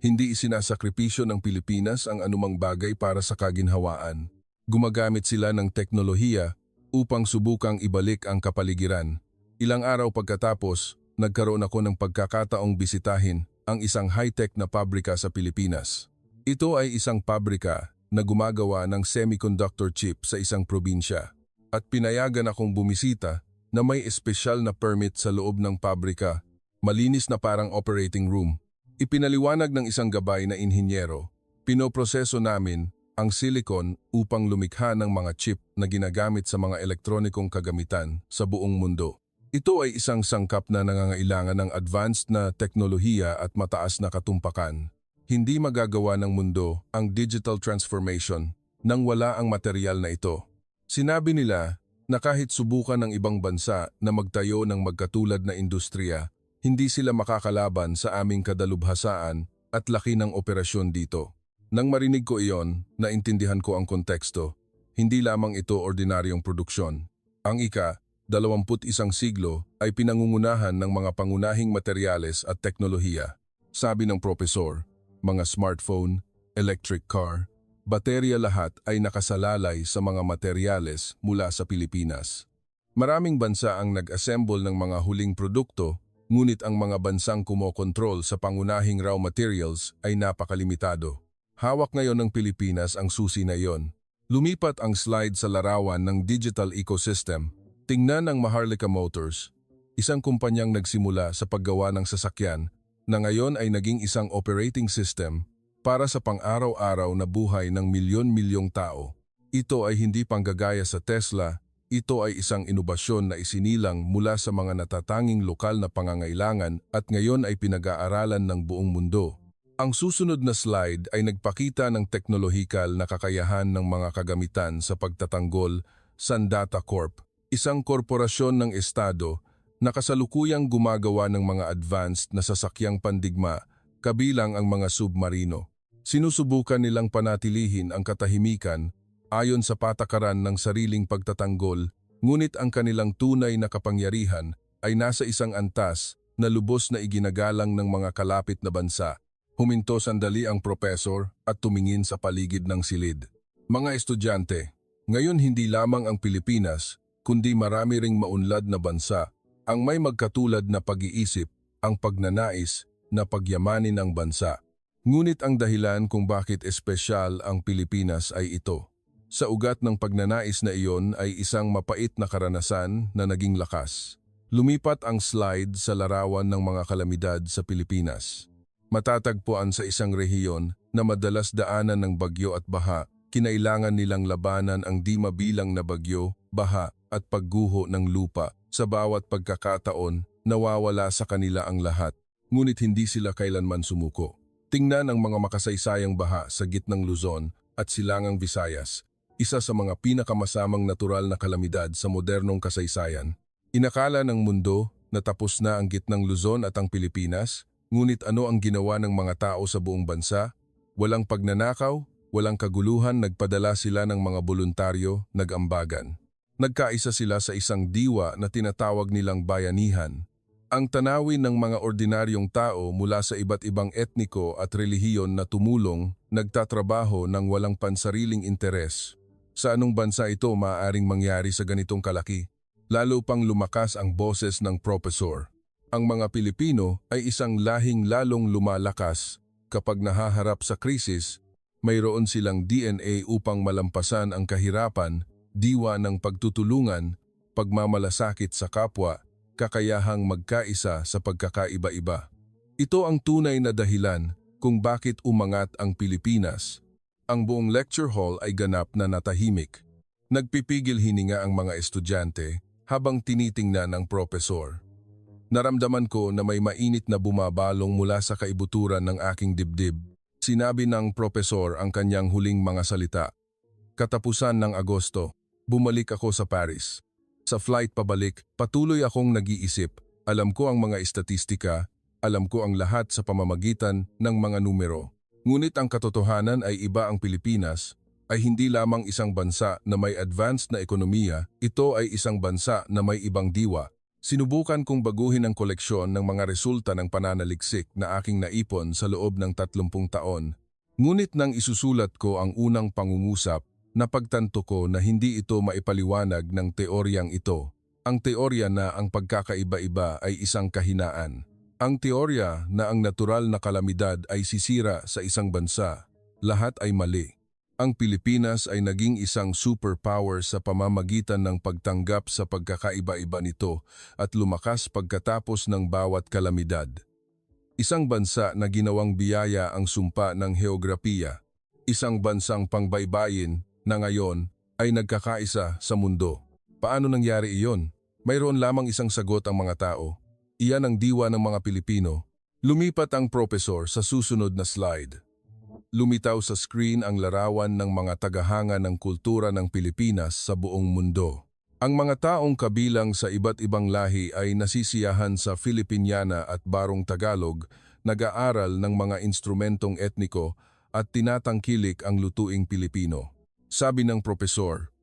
A: Hindi isinasakripisyo ng Pilipinas ang anumang bagay para sa kaginhawaan. Gumagamit sila ng teknolohiya upang subukang ibalik ang kapaligiran. Ilang araw pagkatapos, nagkaroon ako ng pagkakataong bisitahin ang isang high-tech na pabrika sa Pilipinas. Ito ay isang pabrika na gumagawa ng semiconductor chip sa isang probinsya. At pinayagan akong bumisita na may espesyal na permit sa loob ng pabrika, malinis na parang operating room. Ipinaliwanag ng isang gabay na inhinyero, pinoproseso namin ang silicon upang lumikha ng mga chip na ginagamit sa mga elektronikong kagamitan sa buong mundo. Ito ay isang sangkap na nangangailangan ng advanced na teknolohiya at mataas na katumpakan. Hindi magagawa ng mundo ang digital transformation nang wala ang material na ito. Sinabi nila na kahit subukan ng ibang bansa na magtayo ng magkatulad na industriya, hindi sila makakalaban sa aming kadalubhasaan at laki ng operasyon dito. Nang marinig ko iyon, naintindihan ko ang konteksto. Hindi lamang ito ordinaryong produksyon. Ang ika-21 siglo ay pinangungunahan ng mga pangunahing materyales at teknolohiya. Sabi ng propesor, mga smartphone, electric car, baterya lahat ay nakasalalay sa mga materyales mula sa Pilipinas. Maraming bansa ang nag-assemble ng mga huling produkto ngunit ang mga bansang kumokontrol sa pangunahing raw materials ay napakalimitado. Hawak ngayon ng Pilipinas ang susi na iyon. Lumipat ang slide sa larawan ng digital ecosystem. Tingnan ang Maharlika Motors, isang kumpanyang nagsimula sa paggawa ng sasakyan na ngayon ay naging isang operating system para sa pang-araw-araw na buhay ng milyon-milyong tao. Ito ay hindi panggagaya sa Tesla, ito ay isang inobasyon na isinilang mula sa mga natatanging lokal na pangangailangan at ngayon ay pinag-aaralan ng buong mundo. Ang susunod na slide ay nagpakita ng teknolohikal na kakayahan ng mga kagamitan sa pagtatanggol Sandata Corp, isang korporasyon ng estado na kasalukuyang gumagawa ng mga advanced na sasakyang pandigma kabilang ang mga submarino. Sinusubukan nilang panatilihin ang katahimikan ayon sa patakaran ng sariling pagtatanggol, ngunit ang kanilang tunay na kapangyarihan ay nasa isang antas na lubos na iginagalang ng mga kalapit na bansa. Huminto sandali ang propesor at tumingin sa paligid ng silid. Mga estudyante, ngayon hindi lamang ang Pilipinas, kundi marami ring maunlad na bansa ang may magkatulad na pag-iisip, ang pagnanais na pagyamanin ang bansa. Ngunit ang dahilan kung bakit espesyal ang Pilipinas ay ito. Sa ugat ng pagnanais na iyon ay isang mapait na karanasan na naging lakas. Lumipat ang slide sa larawan ng mga kalamidad sa Pilipinas. Matatagpuan sa isang rehiyon na madalas daanan ng bagyo at baha, kinailangan nilang labanan ang di mabilang na bagyo, baha at pagguho ng lupa. Sa bawat pagkakataon, nawawala sa kanila ang lahat, ngunit hindi sila kailanman sumuko. Tingnan ang mga makasaysayang baha sa gitnang Luzon at Silangang Visayas, isa sa mga pinakamasamang natural na kalamidad sa modernong kasaysayan. Inakala ng mundo na tapos na ang gitnang Luzon at ang Pilipinas, ngunit ano ang ginawa ng mga tao sa buong bansa? Walang pagnanakaw, walang kaguluhan, nagpadala sila ng mga voluntaryo, nag-ambagan. Nagkaisa sila sa isang diwa na tinatawag nilang bayanihan. Ang tanawin ng mga ordinaryong tao mula sa iba't ibang etniko at relihiyon na tumulong, nagtatrabaho ng walang pansariling interes. Sa anong bansa ito maaaring mangyari sa ganitong kalaki? Lalo pang lumakas ang boses ng propesor. Ang mga Pilipino ay isang lahing lalong lumalakas kapag nahaharap sa krisis, mayroon silang DNA upang malampasan ang kahirapan, diwa ng pagtutulungan, pagmamalasakit sa kapwa, kakayahang magkaisa sa pagkakaiba-iba. Ito ang tunay na dahilan kung bakit umangat ang Pilipinas. Ang buong lecture hall ay ganap na natahimik. Nagpipigil hininga ang mga estudyante habang tinitingnan ang propesor. Naramdaman ko na may mainit na bumabalong mula sa kaibuturan ng aking dibdib. Sinabi ng propesor ang kanyang huling mga salita. Katapusan ng Agosto, bumalik ako sa Paris. Sa flight pabalik, patuloy akong nag-iisip. Alam ko ang mga estatistika, alam ko ang lahat sa pamamagitan ng mga numero. Ngunit ang katotohanan ay iba. Ang Pilipinas ay hindi lamang isang bansa na may advanced na ekonomiya, ito ay isang bansa na may ibang diwa. Sinubukan kong baguhin ang koleksyon ng mga resulta ng pananaliksik na aking naipon sa loob ng 30 taon. Ngunit nang isusulat ko ang unang pangungusap, napagtanto ko na hindi ito maipaliwanag ng teoryang ito. Ang teorya na ang pagkakaiba-iba ay isang kahinaan. Ang teorya na ang natural na kalamidad ay sisira sa isang bansa, lahat ay mali. Ang Pilipinas ay naging isang superpower sa pamamagitan ng pagtanggap sa pagkakaiba-iba nito at lumakas pagkatapos ng bawat kalamidad. Isang bansa na ginawang biyaya ang sumpa ng heograpiya. Isang bansang pangbaybayin na ngayon ay nagkakaisa sa mundo. Paano nangyari iyon? Mayroon lamang isang sagot ang mga tao. Iyan ang diwa ng mga Pilipino. Lumipat ang propesor sa susunod na slide. Lumitaw sa screen ang larawan ng mga tagahanga ng kultura ng Pilipinas sa buong mundo. Ang mga taong kabilang sa iba't ibang lahi ay nasisiyahan sa Filipiniana at Barong Tagalog, nag-aaral ng mga instrumentong etniko at tinatangkilik ang lutuing Pilipino. Sabi ng propesor,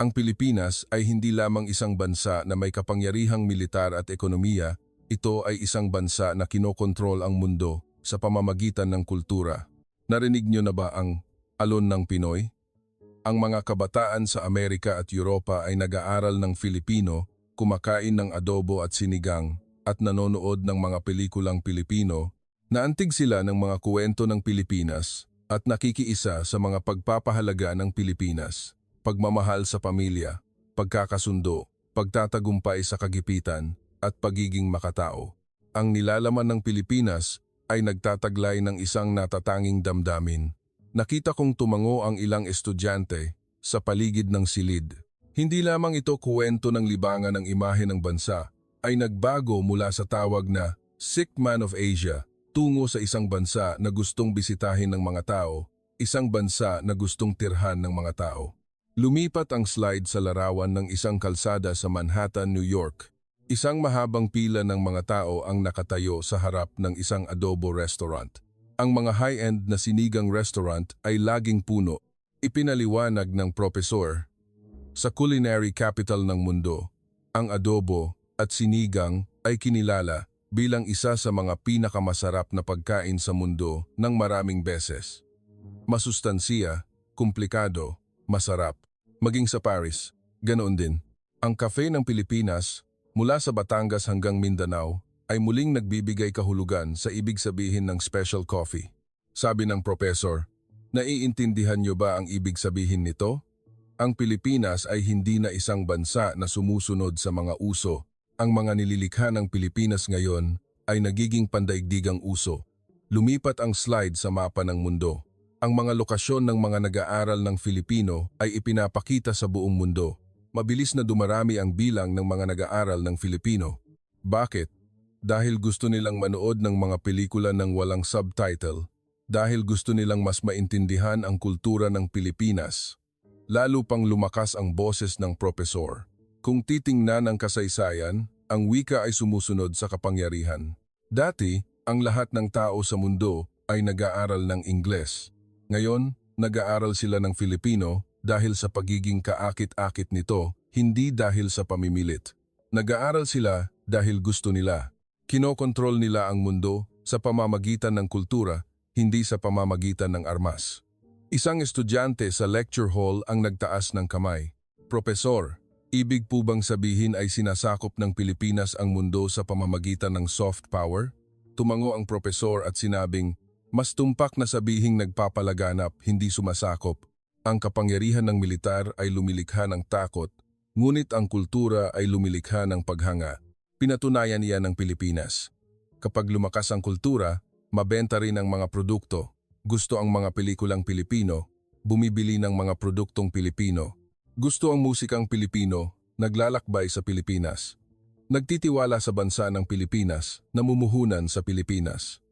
A: ang Pilipinas ay hindi lamang isang bansa na may kapangyarihang militar at ekonomiya, ito ay isang bansa na kinokontrol ang mundo sa pamamagitan ng kultura. Narinig niyo na ba ang alon ng Pinoy? Ang mga kabataan sa Amerika at Europa ay nag-aaral ng Filipino, kumakain ng adobo at sinigang, at nanonood ng mga pelikulang Pilipino, naantig sila ng mga kuwento ng Pilipinas at nakikiisa sa mga pagpapahalaga ng Pilipinas, pagmamahal sa pamilya, pagkakasundo, pagtatagumpay sa kagipitan, at pagiging makatao. Ang nilalaman ng Pilipinas ay nagtataglay ng isang natatanging damdamin. Nakita kong tumango ang ilang estudyante sa paligid ng silid. Hindi lamang ito kuwento ng libangan ng imahe ng bansa, ay nagbago mula sa tawag na Sick Man of Asia tungo sa isang bansa na gustong bisitahin ng mga tao, isang bansa na gustong tirhan ng mga tao. Lumipat ang slide sa larawan ng isang kalsada sa Manhattan, New York. Isang mahabang pila ng mga tao ang nakatayo sa harap ng isang adobo restaurant. Ang mga high-end na sinigang restaurant ay laging puno. Ipinaliwanag ng propesor, sa culinary capital ng mundo, ang adobo at sinigang ay kinilala bilang isa sa mga pinakamasarap na pagkain sa mundo ng maraming beses. Masustansiya, komplikado, masarap. Maging sa Paris, ganoon din. Ang cafe ng Pilipinas, mula sa Batangas hanggang Mindanao, ay muling nagbibigay kahulugan sa ibig sabihin ng special coffee. Sabi ng professor, naiintindihan niyo ba ang ibig sabihin nito? Ang Pilipinas ay hindi na isang bansa na sumusunod sa mga uso. Ang mga nililikha ng Pilipinas ngayon ay nagiging pandaigdigang uso. Lumipat ang slide sa mapa ng mundo. Ang mga lokasyon ng mga nag-aaral ng Filipino ay ipinapakita sa buong mundo. Mabilis na dumarami ang bilang ng mga nag-aaral ng Filipino. Bakit? Dahil gusto nilang manood ng mga pelikula ng walang subtitle. Dahil gusto nilang mas maintindihan ang kultura ng Pilipinas. Lalo pang lumakas ang boses ng propesor. Kung titingnan ang kasaysayan, ang wika ay sumusunod sa kapangyarihan. Dati, ang lahat ng tao sa mundo ay nag-aaral ng Ingles. Ngayon, nag-aaral sila ng Filipino dahil sa pagiging kaakit-akit nito, hindi dahil sa pamimilit. Nag-aaral sila dahil gusto nila. Kinokontrol nila ang mundo sa pamamagitan ng kultura, hindi sa pamamagitan ng armas. Isang estudyante sa lecture hall ang nagtaas ng kamay. Profesor, ibig po bang sabihin ay sinasakop ng Pilipinas ang mundo sa pamamagitan ng soft power? Tumango ang profesor at sinabing, mas tumpak na sabihing nagpapalaganap, hindi sumasakop. Ang kapangyarihan ng militar ay lumilikha ng takot, ngunit ang kultura ay lumilikha ng paghanga. Pinatunayan iyan ng Pilipinas. Kapag lumakas ang kultura, mabenta rin ang mga produkto. Gusto ang mga pelikulang Pilipino, bumibili ng mga produktong Pilipino. Gusto ang musikang Pilipino, naglalakbay sa Pilipinas. Nagtitiwala sa bansa ng Pilipinas, namumuhunan sa Pilipinas.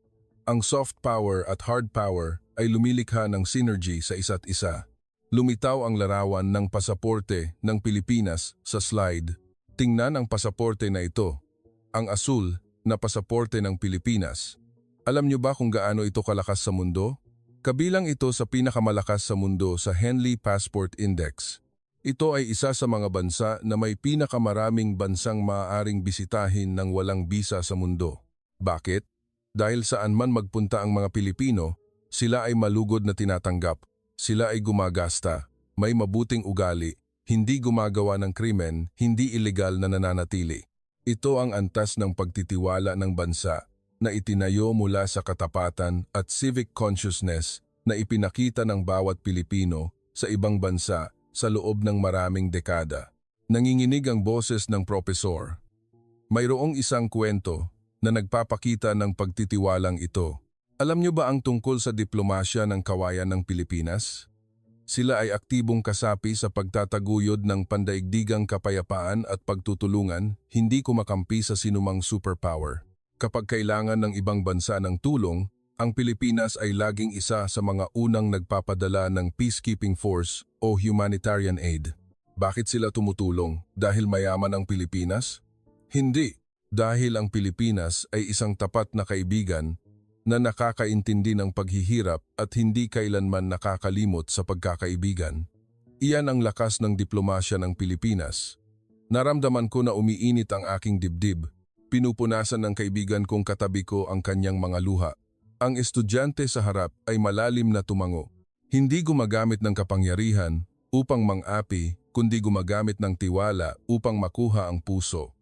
A: Ang soft power at hard power ay lumilikha ng synergy sa isa't isa. Lumitaw ang larawan ng pasaporte ng Pilipinas sa slide. Tingnan ang pasaporte na ito. Ang asul na pasaporte ng Pilipinas. Alam niyo ba kung gaano ito kalakas sa mundo? Kabilang ito sa pinakamalakas sa mundo sa Henley Passport Index. Ito ay isa sa mga bansa na may pinakamaraming bansang maaaring bisitahin ng walang bisa sa mundo. Bakit? Dahil saan man magpunta ang mga Pilipino, sila ay malugod na tinatanggap, sila ay gumagasta, may mabuting ugali, hindi gumagawa ng krimen, hindi ilegal na nananatili. Ito ang antas ng pagtitiwala ng bansa na itinayo mula sa katapatan at civic consciousness na ipinakita ng bawat Pilipino sa ibang bansa sa loob ng maraming dekada. Nanginginig ang boses ng propesor. Mayroong isang kwento na nagpapakita ng pagtitiwalang ito. Alam niyo ba ang tungkol sa diplomasya ng kawayan ng Pilipinas? Sila ay aktibong kasapi sa pagtataguyod ng pandaigdigang kapayapaan at pagtutulungan, hindi kumakampi sa sinumang superpower. Kapag kailangan ng ibang bansa ng tulong, ang Pilipinas ay laging isa sa mga unang nagpapadala ng peacekeeping force o humanitarian aid. Bakit sila tumutulong? Dahil mayaman ang Pilipinas? Hindi. Dahil ang Pilipinas ay isang tapat na kaibigan na nakakaintindi ng paghihirap at hindi kailanman nakakalimot sa pagkakaibigan. Iyan ang lakas ng diplomasya ng Pilipinas. Naramdaman ko na umiinit ang aking dibdib. Pinupunasan ng kaibigan kong katabi ko ang kanyang mga luha. Ang estudyante sa harap ay malalim na tumango. Hindi gumagamit ng kapangyarihan upang mang-api, kundi gumagamit ng tiwala upang makuha ang puso.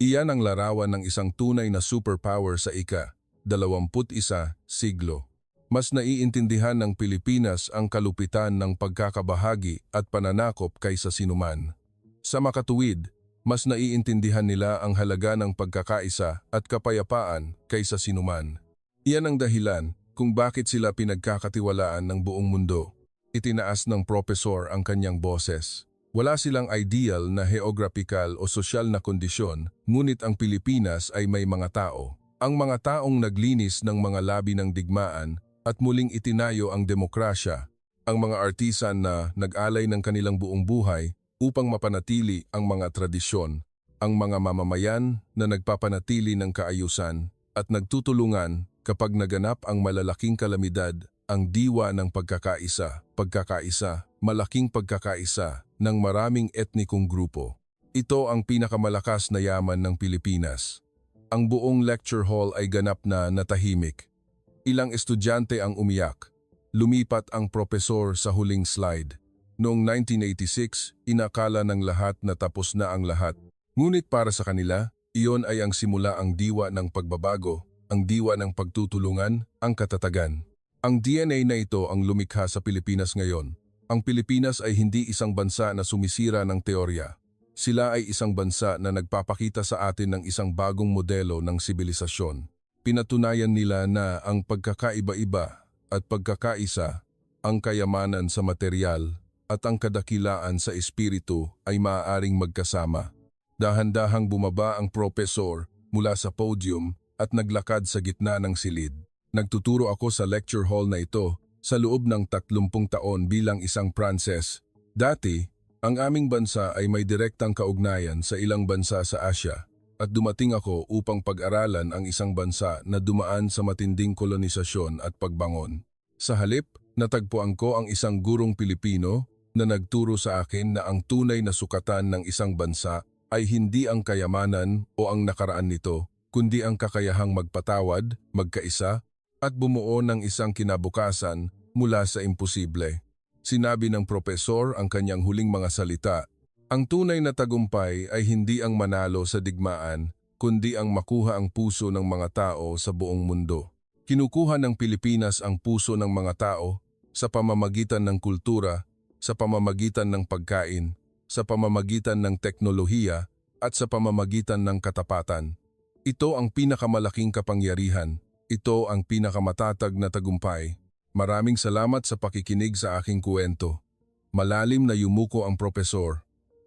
A: Iyan ang larawan ng isang tunay na superpower sa ika-21 siglo. Mas naiintindihan ng Pilipinas ang kalupitan ng pagkakabahagi at pananakop kaysa sinuman. Sa makatuwid, mas naiintindihan nila ang halaga ng pagkakaisa at kapayapaan kaysa sinuman. Iyan ang dahilan kung bakit sila pinagkakatiwalaan ng buong mundo. Itinaas ng propesor ang kanyang boses. Wala silang ideal na geographical o sosyal na kondisyon, ngunit ang Pilipinas ay may mga tao. Ang mga taong naglinis ng mga labi ng digmaan at muling itinayo ang demokrasya. Ang mga artisan na nag-alay ng kanilang buong buhay upang mapanatili ang mga tradisyon. Ang mga mamamayan na nagpapanatili ng kaayusan at nagtutulungan kapag naganap ang malalaking kalamidad. Ang diwa ng pagkakaisa, malaking pagkakaisa ng maraming etnikong grupo. Ito ang pinakamalakas na yaman ng Pilipinas. Ang buong lecture hall ay ganap na natahimik. Ilang estudyante ang umiyak. Lumipat ang propesor sa huling slide. Noong 1986, inakala ng lahat na tapos na ang lahat. Ngunit para sa kanila, iyon ay ang simula ang diwa ng pagbabago, ang diwa ng pagtutulungan, ang katatagan. Ang DNA na ito ang lumikha sa Pilipinas ngayon. Ang Pilipinas ay hindi isang bansa na sumisira ng teorya. Sila ay isang bansa na nagpapakita sa atin ng isang bagong modelo ng sibilisasyon. Pinatunayan nila na ang pagkakaiba-iba at pagkakaisa, ang kayamanan sa material at ang kadakilaan sa espiritu ay maaaring magkasama. Dahan-dahang bumaba ang propesor mula sa podium at naglakad sa gitna ng silid. Nagtuturo ako sa lecture hall na ito sa loob ng 30 taon bilang isang Pranses. Dati, ang aming bansa ay may direktang kaugnayan sa ilang bansa sa Asya at dumating ako upang pag-aralan ang isang bansa na dumaan sa matinding kolonisasyon at pagbangon. Sa halip, natagpuan ko ang isang gurong Pilipino na nagturo sa akin na ang tunay na sukatan ng isang bansa ay hindi ang kayamanan o ang nakaraan nito, kundi ang kakayahang magpatawad, magkaisa, at bumuo ng isang kinabukasan mula sa imposible. Sinabi ng propesor ang kanyang huling mga salita, ang tunay na tagumpay ay hindi ang manalo sa digmaan, kundi ang makuha ang puso ng mga tao sa buong mundo. Kinukuha ng Pilipinas ang puso ng mga tao sa pamamagitan ng kultura, sa pamamagitan ng pagkain, sa pamamagitan ng teknolohiya, at sa pamamagitan ng katapatan. Ito ang pinakamalaking kapangyarihan. Ito ang pinakamatatag na tagumpay. Maraming salamat sa pakikinig sa aking kwento. Malalim na yumuko ang propesor.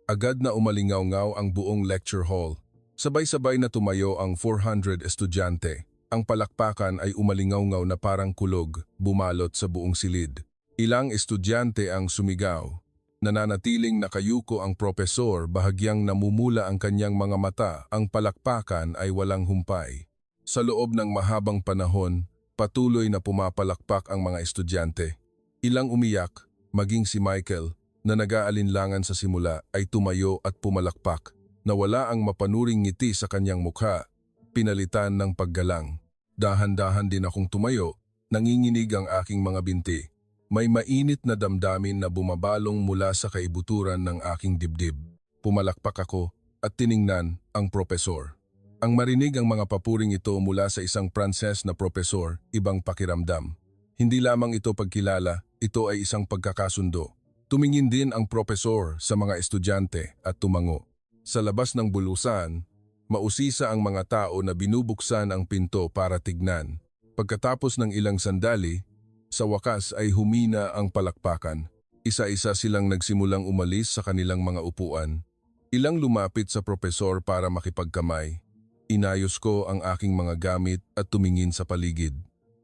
A: Agad na umalingaw-ngaw ang buong lecture hall. Sabay-sabay na tumayo ang 400 estudyante. Ang palakpakan ay umalingaw-ngaw na parang kulog, bumalot sa buong silid. Ilang estudyante ang sumigaw. Nananatiling nakayuko ang propesor, bahagyang namumula ang kanyang mga mata. Ang palakpakan ay walang humpay. Sa loob ng mahabang panahon, patuloy na pumapalakpak ang mga estudyante. Ilang umiyak, maging si Michael, na nag-aalinlangan sa simula, ay tumayo at pumalakpak. Nawala ang mapanuring ngiti sa kanyang mukha, pinalitan ng paggalang. Dahan-dahan din akong tumayo, nanginginig ang aking mga binti. May mainit na damdamin na bumabalong mula sa kaibuturan ng aking dibdib. Pumalakpak ako at tiningnan ang propesor. Ang marinig ang mga papuring ito mula sa isang Pranses na propesor, ibang pakiramdam. Hindi lamang ito pagkilala, ito ay isang pagkakasundo. Tumingin din ang propesor sa mga estudyante at tumango. Sa labas ng bulusan, mausisa ang mga tao na binubuksan ang pinto para tignan. Pagkatapos ng ilang sandali, sa wakas ay humina ang palakpakan. Isa-isa silang nagsimulang umalis sa kanilang mga upuan. Ilang lumapit sa propesor para makipagkamay. Inayos ko ang aking mga gamit at tumingin sa paligid.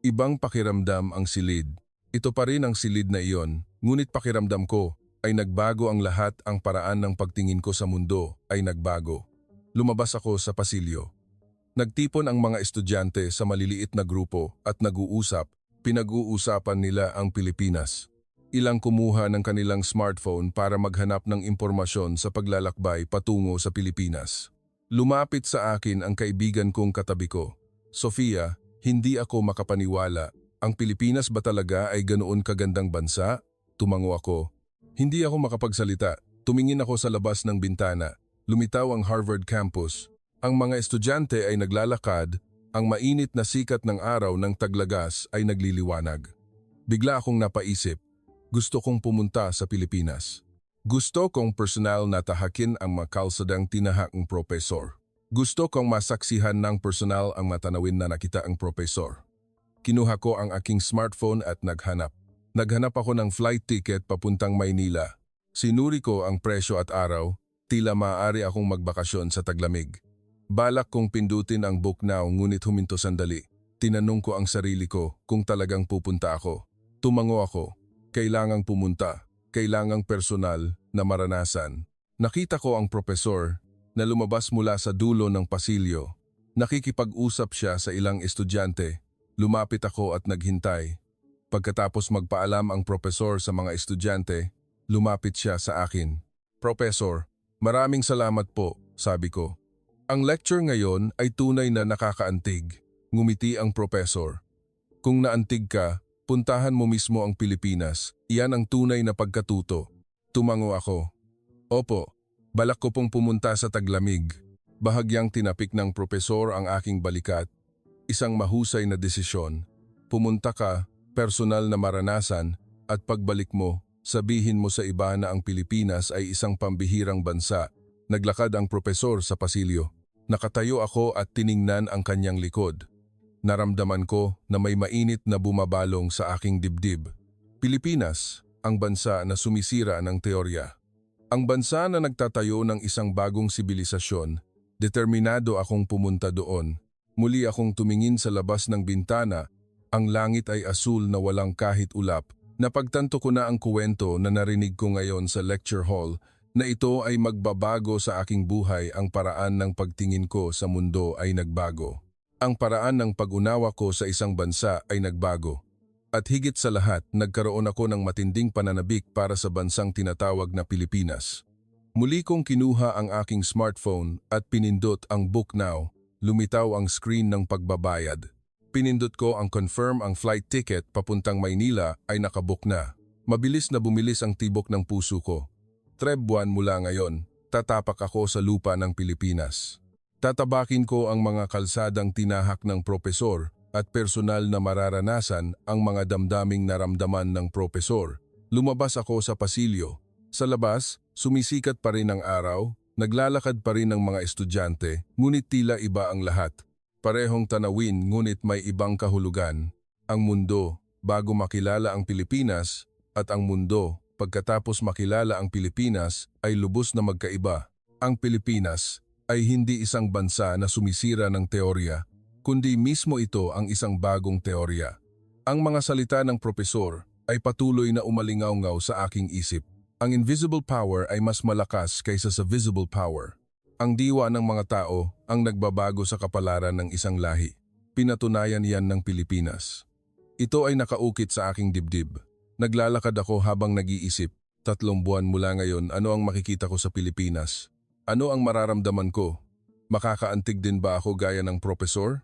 A: Ibang pakiramdam ang silid. Ito pa rin ang silid na iyon, ngunit pakiramdam ko ay nagbago ang lahat. Ang paraan ng pagtingin ko sa mundo ay nagbago. Lumabas ako sa pasilyo. Nagtipon ang mga estudyante sa maliliit na grupo at nag-uusap. Pinag-uusapan nila ang Pilipinas. Ilang kumuha ng kanilang smartphone para maghanap ng impormasyon sa paglalakbay patungo sa Pilipinas. Lumapit sa akin ang kaibigan kong katabi ko. Sofia, hindi ako makapaniwala. Ang Pilipinas ba talaga ay ganoon kagandang bansa? Tumango ako. Hindi ako makapagsalita. Tumingin ako sa labas ng bintana. Lumitaw ang Harvard campus. Ang mga estudyante ay naglalakad, ang mainit na sikat ng araw ng Taglagas ay nagliliwanag. Bigla akong napaisip, gusto kong pumunta sa Pilipinas. Gusto kong personal na tahakin ang makalsadang tinahakang propesor. Gusto kong masaksihan ng personal ang matanawin na nakita ang propesor. Kinuha ko ang aking smartphone at naghanap. Naghanap ako ng flight ticket papuntang Maynila. Sinuri ko ang presyo at araw, tila maaari akong magbakasyon sa taglamig. Balak kong pindutin ang book now ngunit huminto sandali. Tinanong ko ang sarili ko kung talagang pupunta ako. Tumango ako. Kailangang pumunta. Kailangang personal na maranasan. Nakita ko ang propesor na lumabas mula sa dulo ng pasilyo. Nakikipag-usap siya sa ilang estudyante. Lumapit ako at naghintay. Pagkatapos magpaalam ang propesor sa mga estudyante, lumapit siya sa akin. "Professor, maraming salamat po," sabi ko. "Ang lecture ngayon ay tunay na nakakaantig." Ngumiti ang propesor. "Kung naantig ka, puntahan mo mismo ang Pilipinas. Iyan ang tunay na pagkatuto." Tumango ako. "Opo, balak ko pong pumunta sa taglamig." Bahagyang tinapik ng propesor ang aking balikat. "Isang mahusay na desisyon. Pumunta ka, personal na maranasan, at pagbalik mo, sabihin mo sa iba na ang Pilipinas ay isang pambihirang bansa." Naglakad ang propesor sa pasilyo. Nakatayo ako at tiningnan ang kanyang likod. Naramdaman ko na may mainit na bumabalong sa aking dibdib. Pilipinas, ang bansa na sumisira ng teorya. Ang bansa na nagtatayo ng isang bagong sibilisasyon. Determinado akong pumunta doon. Muli akong tumingin sa labas ng bintana. Ang langit ay asul na walang kahit ulap. Napagtanto ko na ang kuwento na narinig ko ngayon sa lecture hall na ito ay magbabago sa aking buhay. Ang paraan ng pagtingin ko sa mundo ay nagbago. Ang paraan ng pag-unawa ko sa isang bansa ay nagbago. At higit sa lahat, nagkaroon ako ng matinding pananabik para sa bansang tinatawag na Pilipinas. Muli kong kinuha ang aking smartphone at pinindot ang book now. Lumitaw ang screen ng pagbabayad. Pinindot ko ang confirm ang flight ticket papuntang Maynila ay nakabook na. Mabilis na bumilis ang tibok ng puso ko. 3 buwan mula ngayon, tatapak ako sa lupa ng Pilipinas. Tatabakin ko ang mga kalsadang tinahak ng propesor at personal na mararanasan ang mga damdaming naramdaman ng propesor. Lumabas ako sa pasilyo. Sa labas, sumisikat pa rin ang araw, naglalakad pa rin ang mga estudyante, ngunit tila iba ang lahat. Parehong tanawin ngunit may ibang kahulugan. Ang mundo, bago makilala ang Pilipinas, at ang mundo, pagkatapos makilala ang Pilipinas, ay lubos na magkaiba. Ang Pilipinas ay hindi isang bansa na sumisira ng teorya, kundi mismo ito ang isang bagong teorya. Ang mga salita ng propesor ay patuloy na umalingaw-ngaw sa aking isip. Ang invisible power ay mas malakas kaysa sa visible power. Ang diwa ng mga tao ang nagbabago sa kapalaran ng isang lahi. Pinatunayan yan ng Pilipinas. Ito ay nakaukit sa aking dibdib. Naglalakad ako habang nag-iisip. 3 buwan mula ngayon, ano ang makikita ko sa Pilipinas? Ano ang mararamdaman ko? Makakaantig din ba ako gaya ng propesor?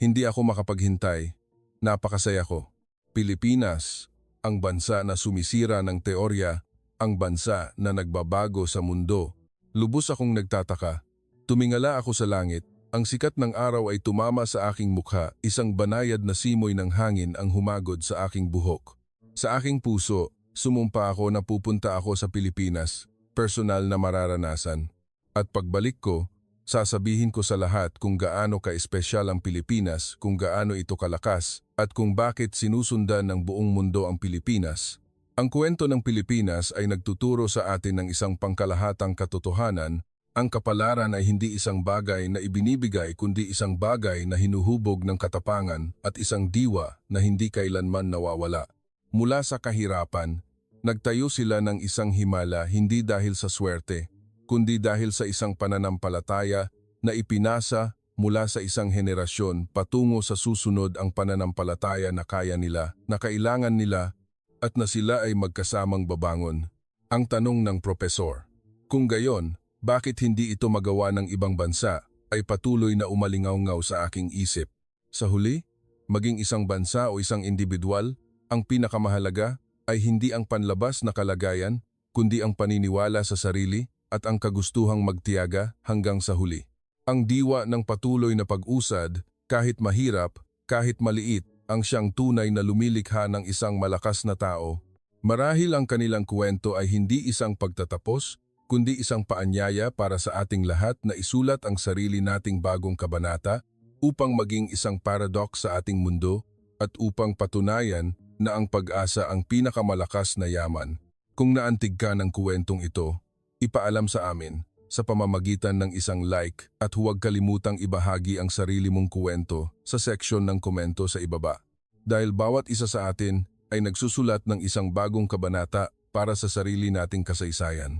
A: Hindi ako makapaghintay. Napakasaya ko. Pilipinas, ang bansa na sumisira ng teorya, ang bansa na nagbabago sa mundo. Lubos akong nagtataka. Tumingala ako sa langit. Ang sikat ng araw ay tumama sa aking mukha. Isang banayad na simoy ng hangin ang humagod sa aking buhok. Sa aking puso, sumumpa ako na pupunta ako sa Pilipinas, personal na mararanasan. At pagbalik ko, sasabihin ko sa lahat kung gaano ka-espesyal ang Pilipinas, kung gaano ito kalakas, at kung bakit sinusundan ng buong mundo ang Pilipinas. Ang kwento ng Pilipinas ay nagtuturo sa atin ng isang pangkalahatang katotohanan. Ang kapalaran ay hindi isang bagay na ibinibigay kundi isang bagay na hinuhubog ng katapangan at isang diwa na hindi kailanman nawawala. Mula sa kahirapan, nagtayo sila ng isang himala hindi dahil sa swerte, kundi dahil sa isang pananampalataya na ipinasa mula sa isang henerasyon patungo sa susunod ang pananampalataya na kaya nila, na kailangan nila, at na sila ay magkasamang babangon. Ang tanong ng propesor, kung gayon, bakit hindi ito magawa ng ibang bansa, ay patuloy na umalingaw-ngaw sa aking isip. Sa huli, maging isang bansa o isang individual, ang pinakamahalaga ay hindi ang panlabas na kalagayan, kundi ang paniniwala sa sarili at ang kagustuhang magtiyaga hanggang sa huli. Ang diwa ng patuloy na pag-usad, kahit mahirap, kahit maliit, ang siyang tunay na lumilikha ng isang malakas na tao. Marahil ang kanilang kwento ay hindi isang pagtatapos, kundi isang paanyaya para sa ating lahat na isulat ang sarili nating bagong kabanata upang maging isang paradox sa ating mundo at upang patunayan na ang pag-asa ang pinakamalakas na yaman. Kung naantig ka ng kwentong ito, ipaalam sa amin sa pamamagitan ng isang like at huwag kalimutang ibahagi ang sarili mong kwento sa seksyon ng komento sa ibaba. Dahil bawat isa sa atin ay nagsusulat ng isang bagong kabanata para sa sarili nating kasaysayan.